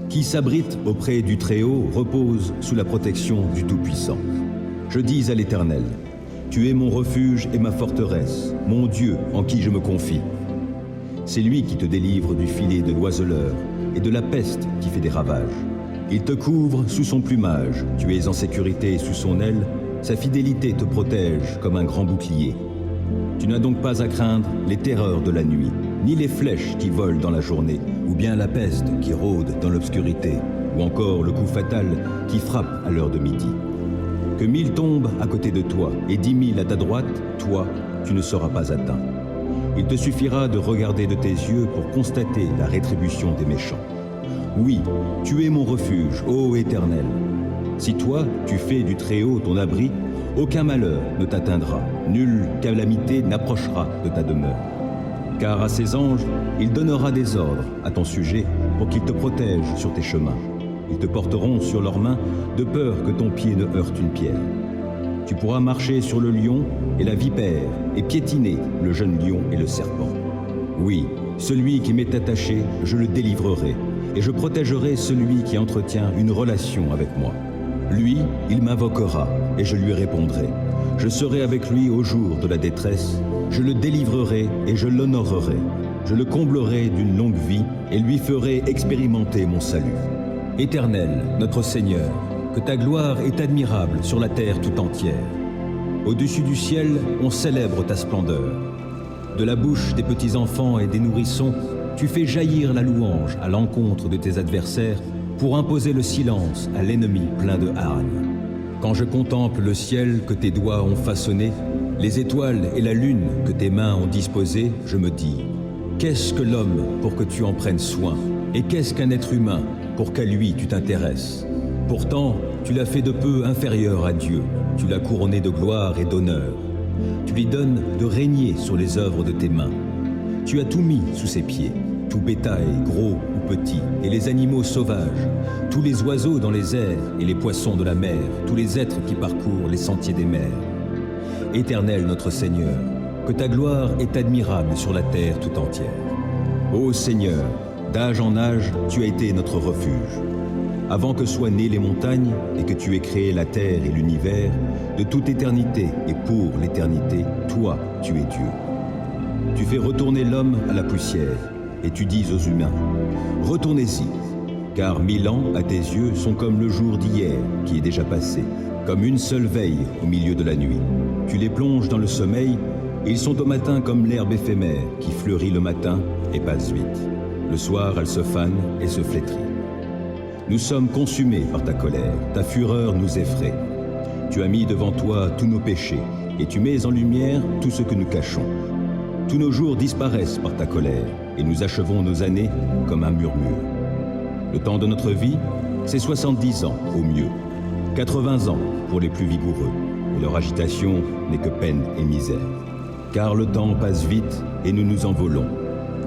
Qui s'abrite auprès du Très-Haut repose sous la protection du Tout-Puissant. Je dis à l'Éternel, tu es mon refuge et ma forteresse, mon Dieu en qui je me confie. C'est lui qui te délivre du filet de l'oiseleur et de la peste qui fait des ravages. Il te couvre sous son plumage, tu es en sécurité sous son aile, sa fidélité te protège comme un grand bouclier. Tu n'as donc pas à craindre les terreurs de la nuit, ni les flèches qui volent dans la journée, ou bien la peste qui rôde dans l'obscurité, ou encore le coup fatal qui frappe à l'heure de midi. Que 1000 tombent à côté de toi et 10 000 à ta droite, toi, tu ne seras pas atteint. Il te suffira de regarder de tes yeux pour constater la rétribution des méchants. Oui, tu es mon refuge, ô Éternel. Si toi, tu fais du Très-Haut ton abri, aucun malheur ne t'atteindra, nulle calamité n'approchera de ta demeure. Car à ses anges, il donnera des ordres à ton sujet pour qu'ils te protègent sur tes chemins. Ils te porteront sur leurs mains de peur que ton pied ne heurte une pierre. Tu pourras marcher sur le lion et la vipère et piétiner le jeune lion et le serpent. Oui, celui qui m'est attaché, je le délivrerai et je protégerai celui qui entretient une relation avec moi. Lui, il m'invoquera et je lui répondrai. Je serai avec lui au jour de la détresse. Je le délivrerai et je l'honorerai. Je le comblerai d'une longue vie et lui ferai expérimenter mon salut. Éternel, notre Seigneur, que ta gloire est admirable sur la terre tout entière. Au-dessus du ciel, on célèbre ta splendeur. De la bouche des petits-enfants et des nourrissons, tu fais jaillir la louange à l'encontre de tes adversaires pour imposer le silence à l'ennemi plein de hargne. Quand je contemple le ciel que tes doigts ont façonné, les étoiles et la lune que tes mains ont disposées, je me dis, qu'est-ce que l'homme pour que tu en prennes soin? Et qu'est-ce qu'un être humain pour qu'à lui tu t'intéresses? Pourtant, tu l'as fait de peu inférieur à Dieu, tu l'as couronné de gloire et d'honneur. Tu lui donnes de régner sur les œuvres de tes mains. Tu as tout mis sous ses pieds, tout bétail, gros ou petit, et les animaux sauvages, tous les oiseaux dans les airs et les poissons de la mer, tous les êtres qui parcourent les sentiers des mers. Éternel notre Seigneur, que ta gloire est admirable sur la terre tout entière. Ô Seigneur, d'âge en âge, tu as été notre refuge. Avant que soient nées les montagnes et que tu aies créé la terre et l'univers, de toute éternité et pour l'éternité, toi, tu es Dieu. Tu fais retourner l'homme à la poussière et tu dis aux humains, retournez-y, car 1000 ans à tes yeux sont comme le jour d'hier qui est déjà passé, comme une seule veille au milieu de la nuit. Tu les plonges dans le sommeil et ils sont au matin comme l'herbe éphémère qui fleurit le matin et passe vite. Le soir, elle se fane et se flétrit. Nous sommes consumés par ta colère, ta fureur nous effraie. Tu as mis devant toi tous nos péchés et tu mets en lumière tout ce que nous cachons. Tous nos jours disparaissent par ta colère et nous achevons nos années comme un murmure. Le temps de notre vie, c'est 70 ans au mieux, 80 ans pour les plus vigoureux, et leur agitation n'est que peine et misère. Car le temps passe vite et nous nous envolons.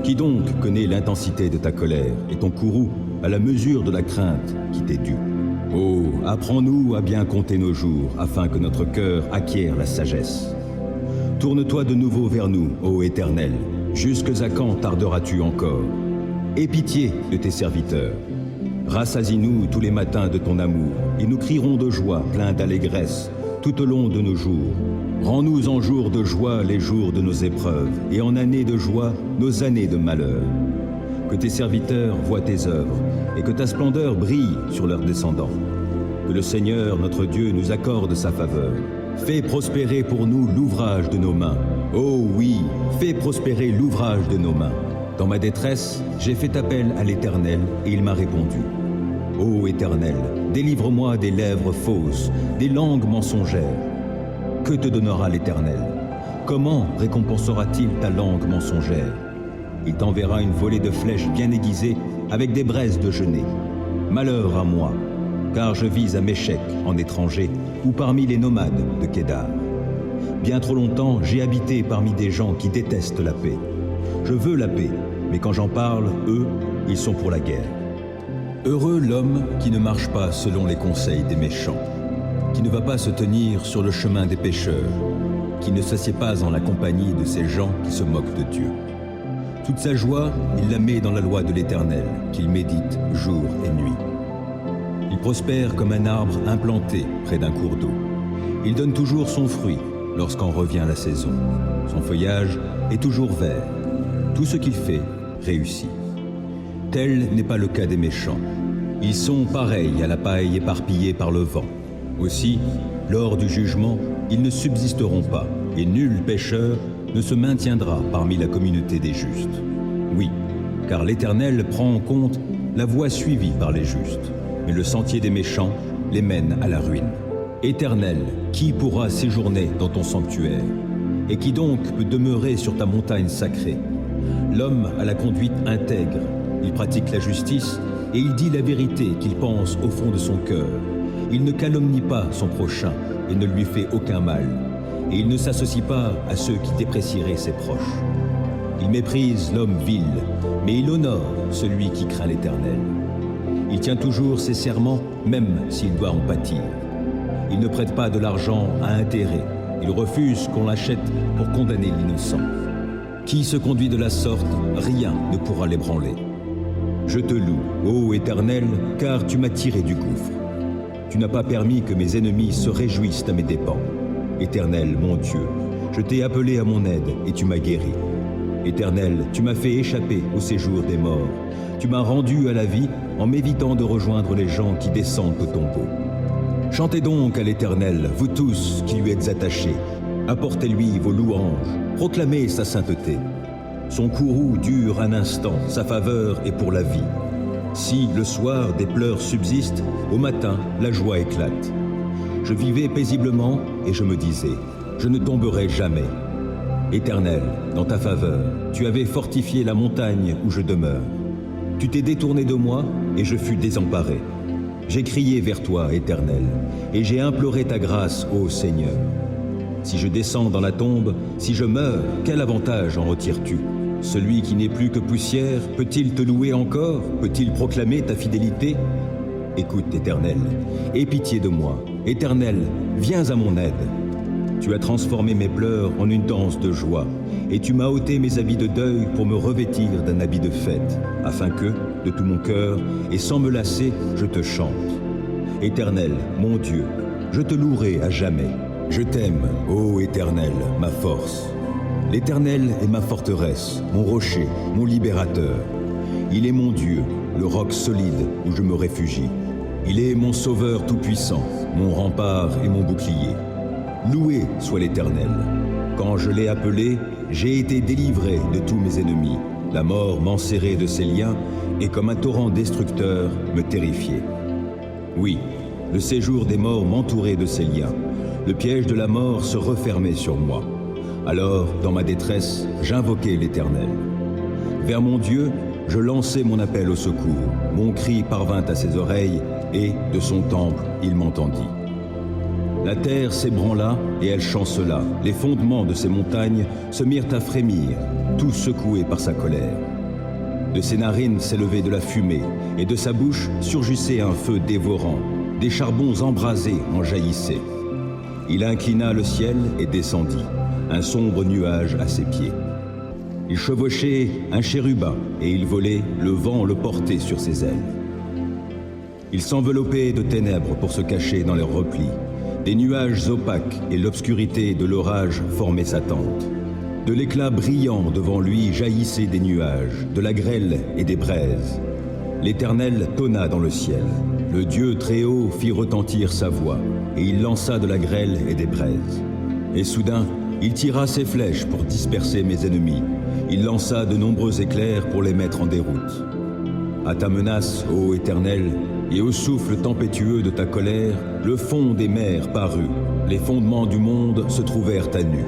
Qui donc connaît l'intensité de ta colère et ton courroux à la mesure de la crainte qui t'est due? Oh, apprends-nous à bien compter nos jours afin que notre cœur acquiert la sagesse. Tourne-toi de nouveau vers nous, ô Éternel. Jusque à quand tarderas-tu encore? Aie pitié de tes serviteurs. Rassasie-nous tous les matins de ton amour, et nous crierons de joie, pleins d'allégresse, tout au long de nos jours. Rends-nous en jours de joie les jours de nos épreuves, et en années de joie nos années de malheur. Que tes serviteurs voient tes œuvres, et que ta splendeur brille sur leurs descendants. Que le Seigneur, notre Dieu, nous accorde sa faveur. Fais prospérer pour nous l'ouvrage de nos mains. Oh oui, fais prospérer l'ouvrage de nos mains. Dans ma détresse, j'ai fait appel à l'Éternel, et il m'a répondu. Ô Éternel, délivre-moi des lèvres fausses, des langues mensongères. Que te donnera l'Éternel? Comment récompensera-t-il ta langue mensongère? Il t'enverra une volée de flèches bien aiguisées avec des braises de genêt. Malheur à moi, car je vis à Méchec en étranger ou parmi les nomades de Kédar. Bien trop longtemps, j'ai habité parmi des gens qui détestent la paix. Je veux la paix, mais quand j'en parle, eux, ils sont pour la guerre. Heureux l'homme qui ne marche pas selon les conseils des méchants, qui ne va pas se tenir sur le chemin des pécheurs, qui ne s'assied pas en la compagnie de ces gens qui se moquent de Dieu. Toute sa joie, il la met dans la loi de l'Éternel, qu'il médite jour et nuit. Il prospère comme un arbre implanté près d'un cours d'eau. Il donne toujours son fruit lorsqu'en revient la saison. Son feuillage est toujours vert. Tout ce qu'il fait réussit. Tel n'est pas le cas des méchants. Ils sont pareils à la paille éparpillée par le vent. Aussi, lors du jugement, ils ne subsisteront pas, et nul pécheur ne se maintiendra parmi la communauté des justes. Oui, car l'Éternel prend en compte la voie suivie par les justes, mais le sentier des méchants les mène à la ruine. Éternel, qui pourra séjourner dans ton sanctuaire? Et qui donc peut demeurer sur ta montagne sacrée? L'homme a la conduite intègre, il pratique la justice et il dit la vérité qu'il pense au fond de son cœur. Il ne calomnie pas son prochain et ne lui fait aucun mal. Et il ne s'associe pas à ceux qui déprécieraient ses proches. Il méprise l'homme vil, mais il honore celui qui craint l'Éternel. Il tient toujours ses serments, même s'il doit en pâtir. Il ne prête pas de l'argent à intérêt. Il refuse qu'on l'achète pour condamner l'innocent. Qui se conduit de la sorte, rien ne pourra l'ébranler. Je te loue, ô Éternel, car tu m'as tiré du gouffre. Tu n'as pas permis que mes ennemis se réjouissent à mes dépens. Éternel, mon Dieu, je t'ai appelé à mon aide et tu m'as guéri. Éternel, tu m'as fait échapper au séjour des morts. Tu m'as rendu à la vie en m'évitant de rejoindre les gens qui descendent au tombeau. Chantez donc à l'Éternel, vous tous qui lui êtes attachés. Apportez-lui vos louanges, proclamez sa sainteté. Son courroux dure un instant, sa faveur est pour la vie. Si, le soir, des pleurs subsistent, au matin, la joie éclate. Je vivais paisiblement et je me disais, je ne tomberai jamais. Éternel, dans ta faveur, tu avais fortifié la montagne où je demeure. Tu t'es détourné de moi et je fus désemparé. J'ai crié vers toi, Éternel, et j'ai imploré ta grâce, ô Seigneur. Si je descends dans la tombe, si je meurs, quel avantage en retires-tu? Celui qui n'est plus que poussière, peut-il te louer encore? Peut-il proclamer ta fidélité? Écoute, Éternel, aie pitié de moi. Éternel, viens à mon aide. Tu as transformé mes pleurs en une danse de joie, et tu m'as ôté mes habits de deuil pour me revêtir d'un habit de fête, afin que, de tout mon cœur, et sans me lasser, je te chante. Éternel, mon Dieu, je te louerai à jamais. Je t'aime, ô Éternel, ma force. L'Éternel est ma forteresse, mon rocher, mon libérateur. Il est mon Dieu, le roc solide où je me réfugie. Il est mon sauveur tout-puissant, mon rempart et mon bouclier. Loué soit l'Éternel. Quand je l'ai appelé, j'ai été délivré de tous mes ennemis. La mort m'enserrait de ses liens et comme un torrent destructeur me terrifiait. Oui, le séjour des morts m'entourait de ses liens. Le piège de la mort se refermait sur moi. Alors, dans ma détresse, j'invoquai l'Éternel. Vers mon Dieu, je lançai mon appel au secours. Mon cri parvint à ses oreilles et, de son temple, il m'entendit. La terre s'ébranla et elle chancela. Les fondements de ces montagnes se mirent à frémir, tout secoués par sa colère. De ses narines s'élevait de la fumée, et de sa bouche surgissait un feu dévorant. Des charbons embrasés en jaillissaient. Il inclina le ciel et descendit, un sombre nuage à ses pieds. Il chevauchait un chérubin, et il volait, le vent le portait sur ses ailes. Il s'enveloppait de ténèbres pour se cacher dans leurs replis. Des nuages opaques et l'obscurité de l'orage formaient sa tente. De l'éclat brillant devant lui jaillissaient des nuages, de la grêle et des braises. L'Éternel tonna dans le ciel. Le Dieu Très-Haut fit retentir sa voix, et il lança de la grêle et des braises. Et soudain, il tira ses flèches pour disperser mes ennemis. Il lança de nombreux éclairs pour les mettre en déroute. À ta menace, ô Éternel, et au souffle tempétueux de ta colère, le fond des mers parut. Les fondements du monde se trouvèrent à nu.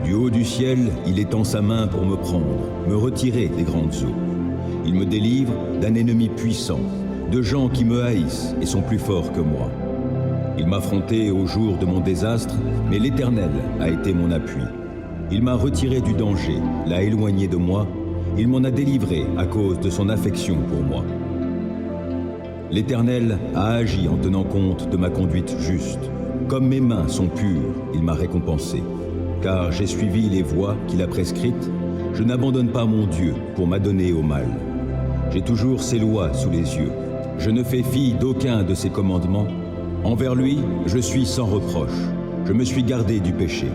Du haut du ciel, il étend sa main pour me prendre, me retirer des grandes eaux. Il me délivre d'un ennemi puissant, de gens qui me haïssent et sont plus forts que moi. Il m'affrontait au jour de mon désastre, mais l'Éternel a été mon appui. Il m'a retiré du danger, l'a éloigné de moi, il m'en a délivré à cause de son affection pour moi. L'Éternel a agi en tenant compte de ma conduite juste. Comme mes mains sont pures, il m'a récompensé. car j'ai suivi les voies qu'il a prescrites. Je n'abandonne pas mon Dieu pour m'adonner au mal. J'ai toujours ses lois sous les yeux. Je ne fais fi d'aucun de ses commandements. Envers lui, je suis sans reproche. Je me suis gardé du péché.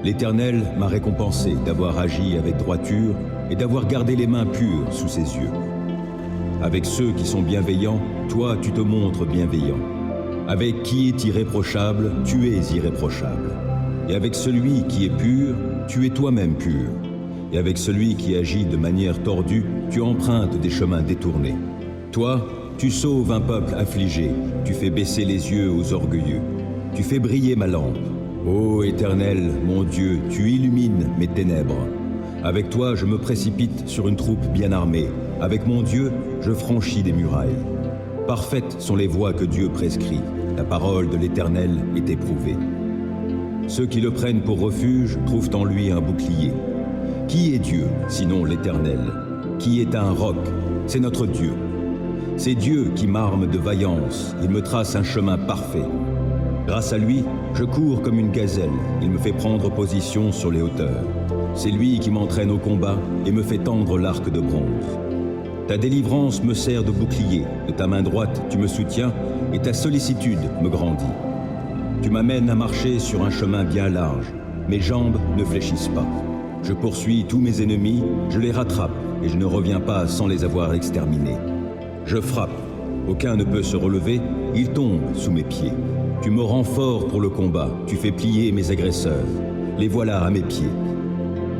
L'Éternel m'a récompensé d'avoir agi avec droiture et d'avoir gardé les mains pures sous ses yeux. Avec ceux qui sont bienveillants, toi tu te montres bienveillant. Avec qui est irréprochable, tu es irréprochable. Et avec celui qui est pur, tu es toi-même pur. Et avec celui qui agit de manière tordue, tu empruntes des chemins détournés. Toi, tu sauves un peuple affligé, tu fais baisser les yeux aux orgueilleux. Tu fais briller ma lampe. Ô Éternel, mon Dieu, tu illumines mes ténèbres. Avec toi, je me précipite sur une troupe bien armée. Avec mon Dieu, je franchis des murailles. Parfaites sont les voies que Dieu prescrit. La parole de l'Éternel est éprouvée. Ceux qui le prennent pour refuge trouvent en lui un bouclier. Qui est Dieu, sinon l'Éternel? Qui est un roc? C'est notre Dieu. C'est Dieu qui m'arme de vaillance. Il me trace un chemin parfait. Grâce à lui, je cours comme une gazelle. Il me fait prendre position sur les hauteurs. C'est lui qui m'entraîne au combat et me fait tendre l'arc de bronze. Ta délivrance me sert de bouclier. De ta main droite, tu me soutiens et ta sollicitude me grandit. Tu m'amènes à marcher sur un chemin bien large. Mes jambes ne fléchissent pas. Je poursuis tous mes ennemis, je les rattrape et je ne reviens pas sans les avoir exterminés. Je frappe. Aucun ne peut se relever, ils tombent sous mes pieds. Tu me rends fort pour le combat, tu fais plier mes agresseurs. Les voilà à mes pieds.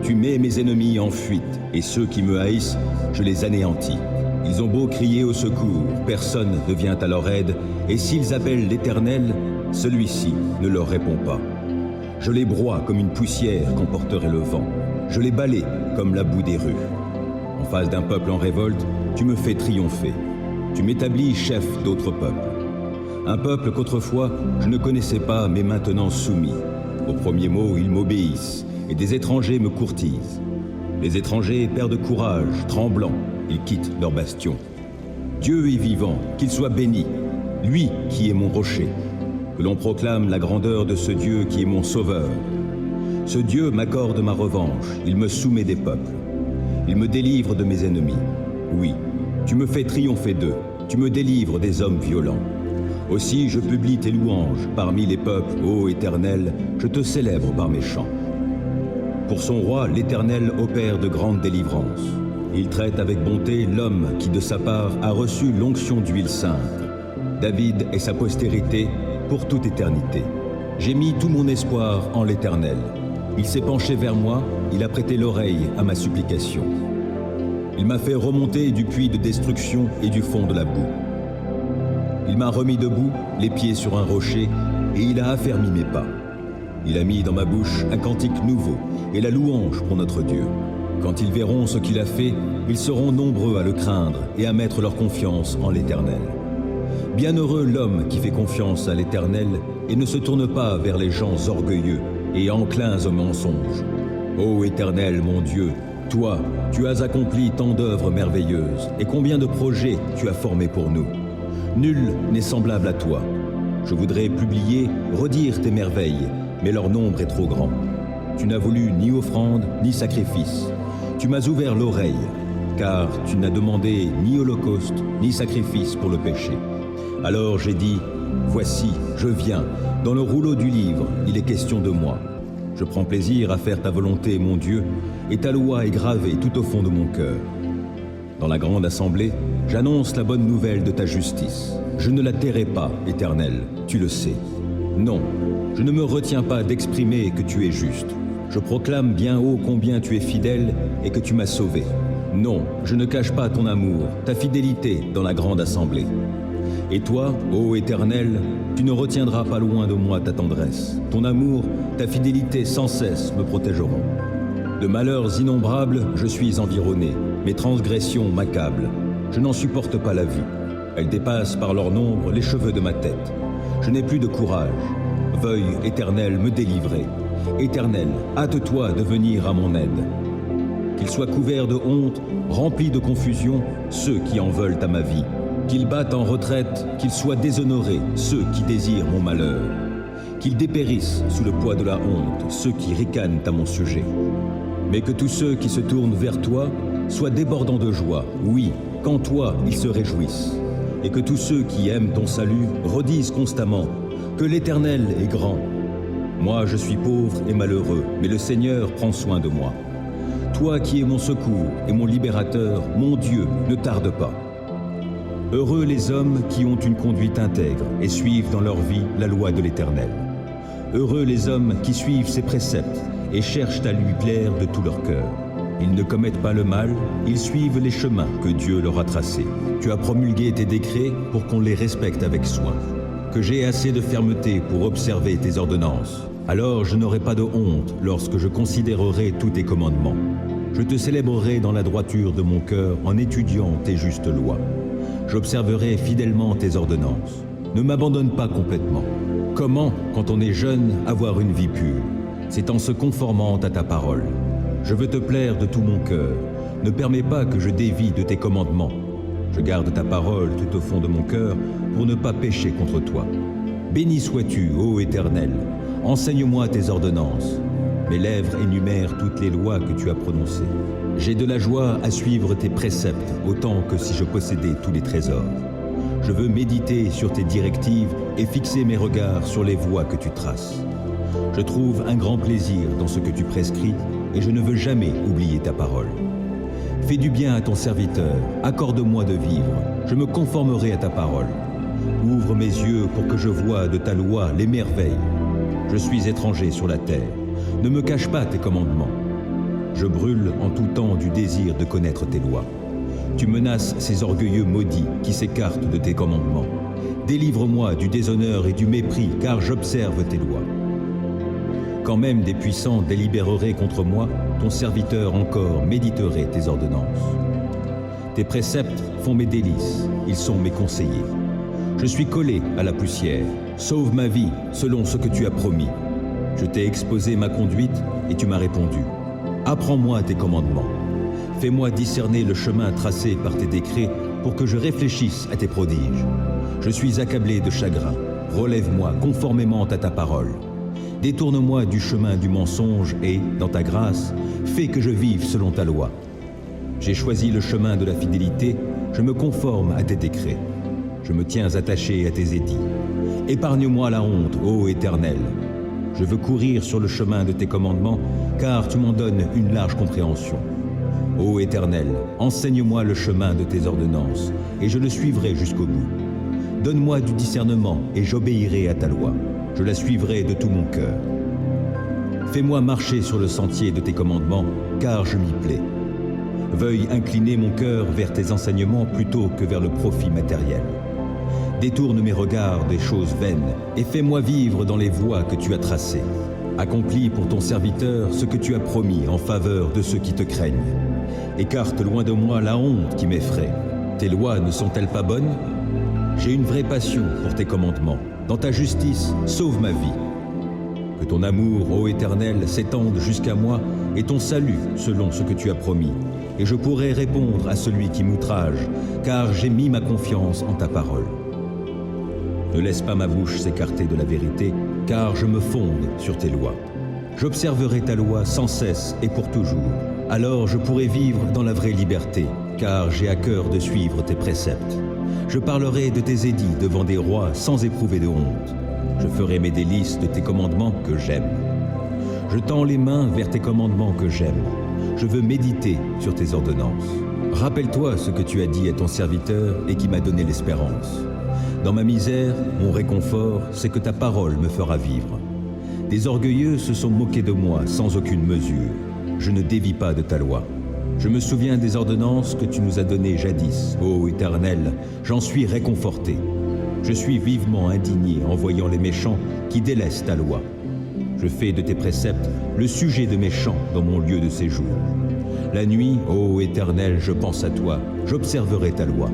Tu mets mes ennemis en fuite, et ceux qui me haïssent, je les anéantis. Ils ont beau crier au secours, personne ne vient à leur aide, et s'ils appellent l'Éternel, celui-ci ne leur répond pas. Je les broie comme une poussière qu'emporterait le vent. Je les balaie comme la boue des rues. En face d'un peuple en révolte, tu me fais triompher. Tu m'établis chef d'autres peuples. Un peuple qu'autrefois je ne connaissais pas, mais maintenant soumis. Au premier mot, ils m'obéissent, et des étrangers me courtisent. Les étrangers perdent courage, tremblants, ils quittent leur bastion. Dieu est vivant, qu'il soit béni, lui qui est mon rocher. Que l'on proclame la grandeur de ce Dieu qui est mon sauveur. Ce Dieu m'accorde ma revanche, il me soumet des peuples. Il me délivre de mes ennemis. Oui, tu me fais triompher d'eux, tu me délivres des hommes violents. Aussi je publie tes louanges parmi les peuples, ô Éternel, je te célèbre par mes chants. Pour son roi, l'Éternel opère de grandes délivrances. Il traite avec bonté l'homme qui de sa part a reçu l'onction d'huile sainte. David et sa postérité pour toute éternité. J'ai mis tout mon espoir en l'Éternel. Il s'est penché vers moi, il a prêté l'oreille à ma supplication. Il m'a fait remonter du puits de destruction et du fond de la boue. Il m'a remis debout, les pieds sur un rocher, et il a affermi mes pas. Il a mis dans ma bouche un cantique nouveau et la louange pour notre Dieu. Quand ils verront ce qu'il a fait, ils seront nombreux à le craindre et à mettre leur confiance en l'Éternel. Bienheureux l'homme qui fait confiance à l'Éternel et ne se tourne pas vers les gens orgueilleux et enclins au mensonge. Ô Éternel, mon Dieu, toi, tu as accompli tant d'œuvres merveilleuses et combien de projets tu as formés pour nous. Nul n'est semblable à toi. Je voudrais publier, redire tes merveilles, mais leur nombre est trop grand. Tu n'as voulu ni offrande, ni sacrifice. Tu m'as ouvert l'oreille, car tu n'as demandé ni holocauste, ni sacrifice pour le péché. Alors j'ai dit, voici, je viens. Dans le rouleau du livre, il est question de moi. Je prends plaisir à faire ta volonté, mon Dieu, et ta loi est gravée tout au fond de mon cœur. Dans la grande assemblée, j'annonce la bonne nouvelle de ta justice. Je ne la tairai pas, Éternel, tu le sais. Non, je ne me retiens pas d'exprimer que tu es juste. Je proclame bien haut combien tu es fidèle et que tu m'as sauvé. Non, je ne cache pas ton amour, ta fidélité dans la grande assemblée. Et toi, ô Éternel, tu ne retiendras pas loin de moi ta tendresse. Ton amour, ta fidélité sans cesse me protégeront. De malheurs innombrables, je suis environné. Mes transgressions m'accablent. Je n'en supporte pas la vue. Elles dépassent par leur nombre les cheveux de ma tête. Je n'ai plus de courage. Veuille, Éternel, me délivrer. Éternel, hâte-toi de venir à mon aide. Qu'ils soient couverts de honte, remplis de confusion, ceux qui en veulent à ma vie. Qu'ils battent en retraite, qu'ils soient déshonorés, ceux qui désirent mon malheur. Qu'ils dépérissent sous le poids de la honte, ceux qui ricanent à mon sujet. Mais que tous ceux qui se tournent vers toi soient débordants de joie, oui, qu'en toi ils se réjouissent. Et que tous ceux qui aiment ton salut redisent constamment que l'Éternel est grand. Moi je suis pauvre et malheureux, mais le Seigneur prend soin de moi. Toi qui es mon secours et mon libérateur, mon Dieu, ne tarde pas. Heureux les hommes qui ont une conduite intègre et suivent dans leur vie la loi de l'Éternel. Heureux les hommes qui suivent ses préceptes et cherchent à lui plaire de tout leur cœur. Ils ne commettent pas le mal, ils suivent les chemins que Dieu leur a tracés. Tu as promulgué tes décrets pour qu'on les respecte avec soin. Que j'ai assez de fermeté pour observer tes ordonnances. Alors je n'aurai pas de honte lorsque je considérerai tous tes commandements. Je te célébrerai dans la droiture de mon cœur en étudiant tes justes lois. J'observerai fidèlement tes ordonnances. Ne m'abandonne pas complètement. Comment, quand on est jeune, avoir une vie pure? C'est en se conformant à ta parole. Je veux te plaire de tout mon cœur. Ne permets pas que je dévie de tes commandements. Je garde ta parole tout au fond de mon cœur pour ne pas pécher contre toi. Béni sois-tu, ô Éternel. Enseigne-moi tes ordonnances. Mes lèvres énumèrent toutes les lois que tu as prononcées. J'ai de la joie à suivre tes préceptes, autant que si je possédais tous les trésors. Je veux méditer sur tes directives et fixer mes regards sur les voies que tu traces. Je trouve un grand plaisir dans ce que tu prescris et je ne veux jamais oublier ta parole. Fais du bien à ton serviteur, accorde-moi de vivre, je me conformerai à ta parole. Ouvre mes yeux pour que je voie de ta loi les merveilles. Je suis étranger sur la terre, ne me cache pas tes commandements. Je brûle en tout temps du désir de connaître tes lois. Tu menaces ces orgueilleux maudits qui s'écartent de tes commandements. Délivre-moi du déshonneur et du mépris, car j'observe tes lois. Quand même des puissants délibéreraient contre moi, ton serviteur encore méditerait tes ordonnances. Tes préceptes font mes délices, ils sont mes conseillers. Je suis collé à la poussière, sauve ma vie selon ce que tu as promis. Je t'ai exposé ma conduite et tu m'as répondu. Apprends-moi tes commandements. Fais-moi discerner le chemin tracé par tes décrets pour que je réfléchisse à tes prodiges. Je suis accablé de chagrin. Relève-moi conformément à ta parole. Détourne-moi du chemin du mensonge et, dans ta grâce, fais que je vive selon ta loi. J'ai choisi le chemin de la fidélité, je me conforme à tes décrets. Je me tiens attaché à tes édits. Épargne-moi la honte, ô Éternel. Je veux courir sur le chemin de tes commandements, car tu m'en donnes une large compréhension. Ô Éternel, enseigne-moi le chemin de tes ordonnances, et je le suivrai jusqu'au bout. Donne-moi du discernement, et j'obéirai à ta loi. Je la suivrai de tout mon cœur. Fais-moi marcher sur le sentier de tes commandements, car je m'y plais. Veuille incliner mon cœur vers tes enseignements plutôt que vers le profit matériel. Détourne mes regards des choses vaines, et fais-moi vivre dans les voies que tu as tracées. Accomplis pour ton serviteur ce que tu as promis en faveur de ceux qui te craignent. Écarte loin de moi la honte qui m'effraie. Tes lois ne sont-elles pas bonnes? J'ai une vraie passion pour tes commandements. Dans ta justice, sauve ma vie. Que ton amour, ô Éternel, s'étende jusqu'à moi et ton salut selon ce que tu as promis. Et je pourrai répondre à celui qui m'outrage, car j'ai mis ma confiance en ta parole. Ne laisse pas ma bouche s'écarter de la vérité, car je me fonde sur tes lois. J'observerai ta loi sans cesse et pour toujours. Alors je pourrai vivre dans la vraie liberté, car j'ai à cœur de suivre tes préceptes. Je parlerai de tes édits devant des rois sans éprouver de honte. Je ferai mes délices de tes commandements que j'aime. Je tends les mains vers tes commandements que j'aime. Je veux méditer sur tes ordonnances. Rappelle-toi ce que tu as dit à ton serviteur et qui m'a donné l'espérance. Dans ma misère, mon réconfort, c'est que ta parole me fera vivre. Des orgueilleux se sont moqués de moi sans aucune mesure. Je ne dévie pas de ta loi. Je me souviens des ordonnances que tu nous as données jadis. Ô Éternel, j'en suis réconforté. Je suis vivement indigné en voyant les méchants qui délaissent ta loi. Je fais de tes préceptes le sujet de mes chants dans mon lieu de séjour. La nuit, ô Éternel, je pense à toi, j'observerai ta loi.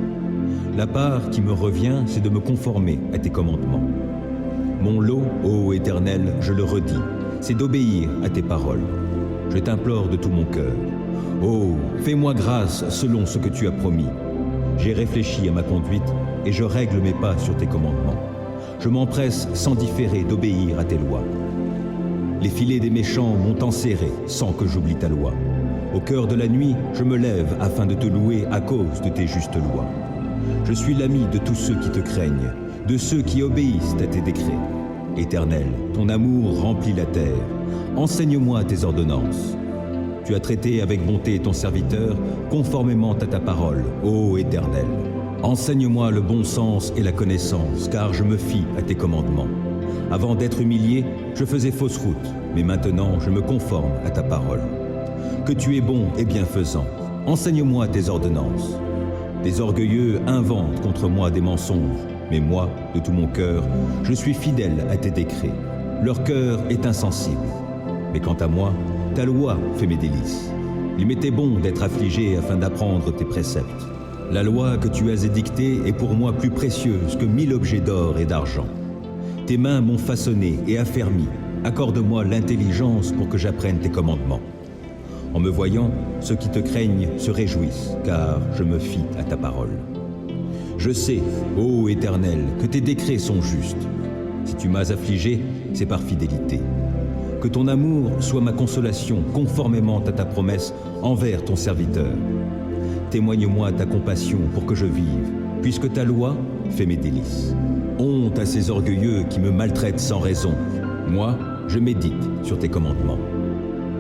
La part qui me revient, c'est de me conformer à tes commandements. Mon lot, ô Éternel, je le redis, c'est d'obéir à tes paroles. Je t'implore de tout mon cœur. Oh, fais-moi grâce selon ce que tu as promis. J'ai réfléchi à ma conduite et je règle mes pas sur tes commandements. Je m'empresse sans différer d'obéir à tes lois. Les filets des méchants m'ont enserré sans que j'oublie ta loi. Au cœur de la nuit, je me lève afin de te louer à cause de tes justes lois. Je suis l'ami de tous ceux qui te craignent, de ceux qui obéissent à tes décrets. Éternel, ton amour remplit la terre. Enseigne-moi tes ordonnances. Tu as traité avec bonté ton serviteur, conformément à ta parole, ô Éternel. Enseigne-moi le bon sens et la connaissance, car je me fie à tes commandements. Avant d'être humilié, je faisais fausse route, mais maintenant je me conforme à ta parole. Que tu es bon et bienfaisant, enseigne-moi tes ordonnances. Des orgueilleux inventent contre moi des mensonges, mais moi, de tout mon cœur, je suis fidèle à tes décrets. Leur cœur est insensible. Mais quant à moi, ta loi fait mes délices. Il m'était bon d'être affligé afin d'apprendre tes préceptes. La loi que tu as édictée est pour moi plus précieuse que 1000 objets d'or et d'argent. Tes mains m'ont façonné et affermi. Accorde-moi l'intelligence pour que j'apprenne tes commandements. En me voyant, ceux qui te craignent se réjouissent, car je me fie à ta parole. Je sais, ô Éternel, que tes décrets sont justes. Si tu m'as affligé, c'est par fidélité. Que ton amour soit ma consolation, conformément à ta promesse envers ton serviteur. Témoigne-moi ta compassion pour que je vive, puisque ta loi fait mes délices. Honte à ces orgueilleux qui me maltraitent sans raison. Moi, je médite sur tes commandements.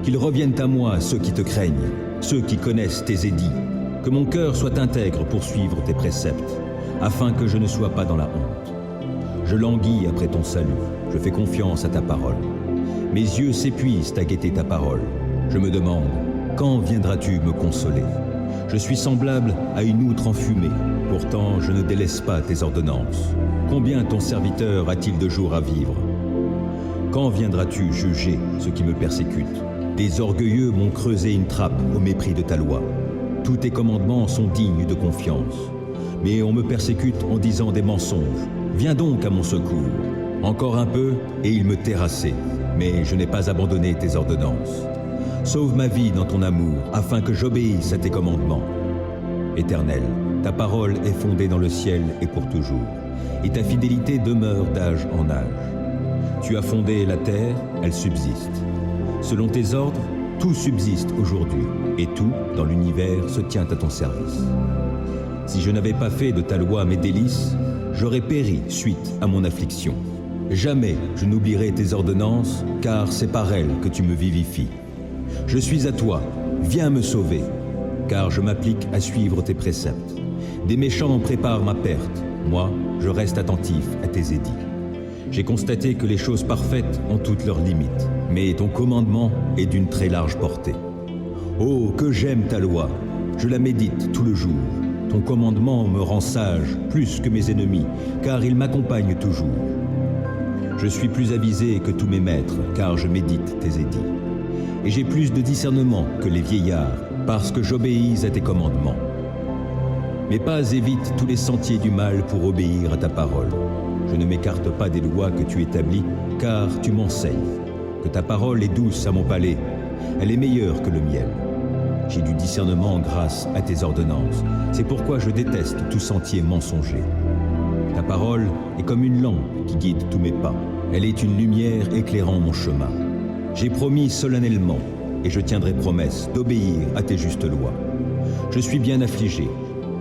Qu'ils reviennent à moi ceux qui te craignent, ceux qui connaissent tes édits. Que mon cœur soit intègre pour suivre tes préceptes, afin que je ne sois pas dans la honte. Je languis après ton salut, je fais confiance à ta parole. Mes yeux s'épuisent à guetter ta parole. Je me demande, quand viendras-tu me consoler? Je suis semblable à une outre enfumée, pourtant je ne délaisse pas tes ordonnances. Combien ton serviteur a-t-il de jours à vivre? Quand viendras-tu juger ceux qui me persécutent? Des orgueilleux m'ont creusé une trappe au mépris de ta loi. Tous tes commandements sont dignes de confiance. Mais on me persécute en disant des mensonges. Viens donc à mon secours. Encore un peu et il me terrassait, mais je n'ai pas abandonné tes ordonnances. Sauve ma vie dans ton amour, afin que j'obéisse à tes commandements. Éternel, ta parole est fondée dans le ciel et pour toujours, et ta fidélité demeure d'âge en âge. Tu as fondé la terre, elle subsiste. Selon tes ordres, tout subsiste aujourd'hui, et tout, dans l'univers, se tient à ton service. Si je n'avais pas fait de ta loi mes délices, j'aurais péri suite à mon affliction. Jamais je n'oublierai tes ordonnances, car c'est par elles que tu me vivifies. Je suis à toi, viens me sauver, car je m'applique à suivre tes préceptes. Des méchants préparent ma perte, moi, je reste attentif à tes édits. J'ai constaté que les choses parfaites ont toutes leurs limites, mais ton commandement est d'une très large portée. Oh, que j'aime ta loi, je la médite tout le jour. Ton commandement me rend sage plus que mes ennemis, car il m'accompagne toujours. Je suis plus avisé que tous mes maîtres, car je médite tes édits. Et j'ai plus de discernement que les vieillards, parce que j'obéis à tes commandements. Mes pas évitent tous les sentiers du mal pour obéir à ta parole. Je ne m'écarte pas des lois que tu établis, car tu m'enseignes. Que ta parole est douce à mon palais, elle est meilleure que le miel. J'ai du discernement grâce à tes ordonnances. C'est pourquoi je déteste tout sentier mensonger. Ta parole est comme une lampe qui guide tous mes pas. Elle est une lumière éclairant mon chemin. J'ai promis solennellement, et je tiendrai promesse, d'obéir à tes justes lois. Je suis bien affligé.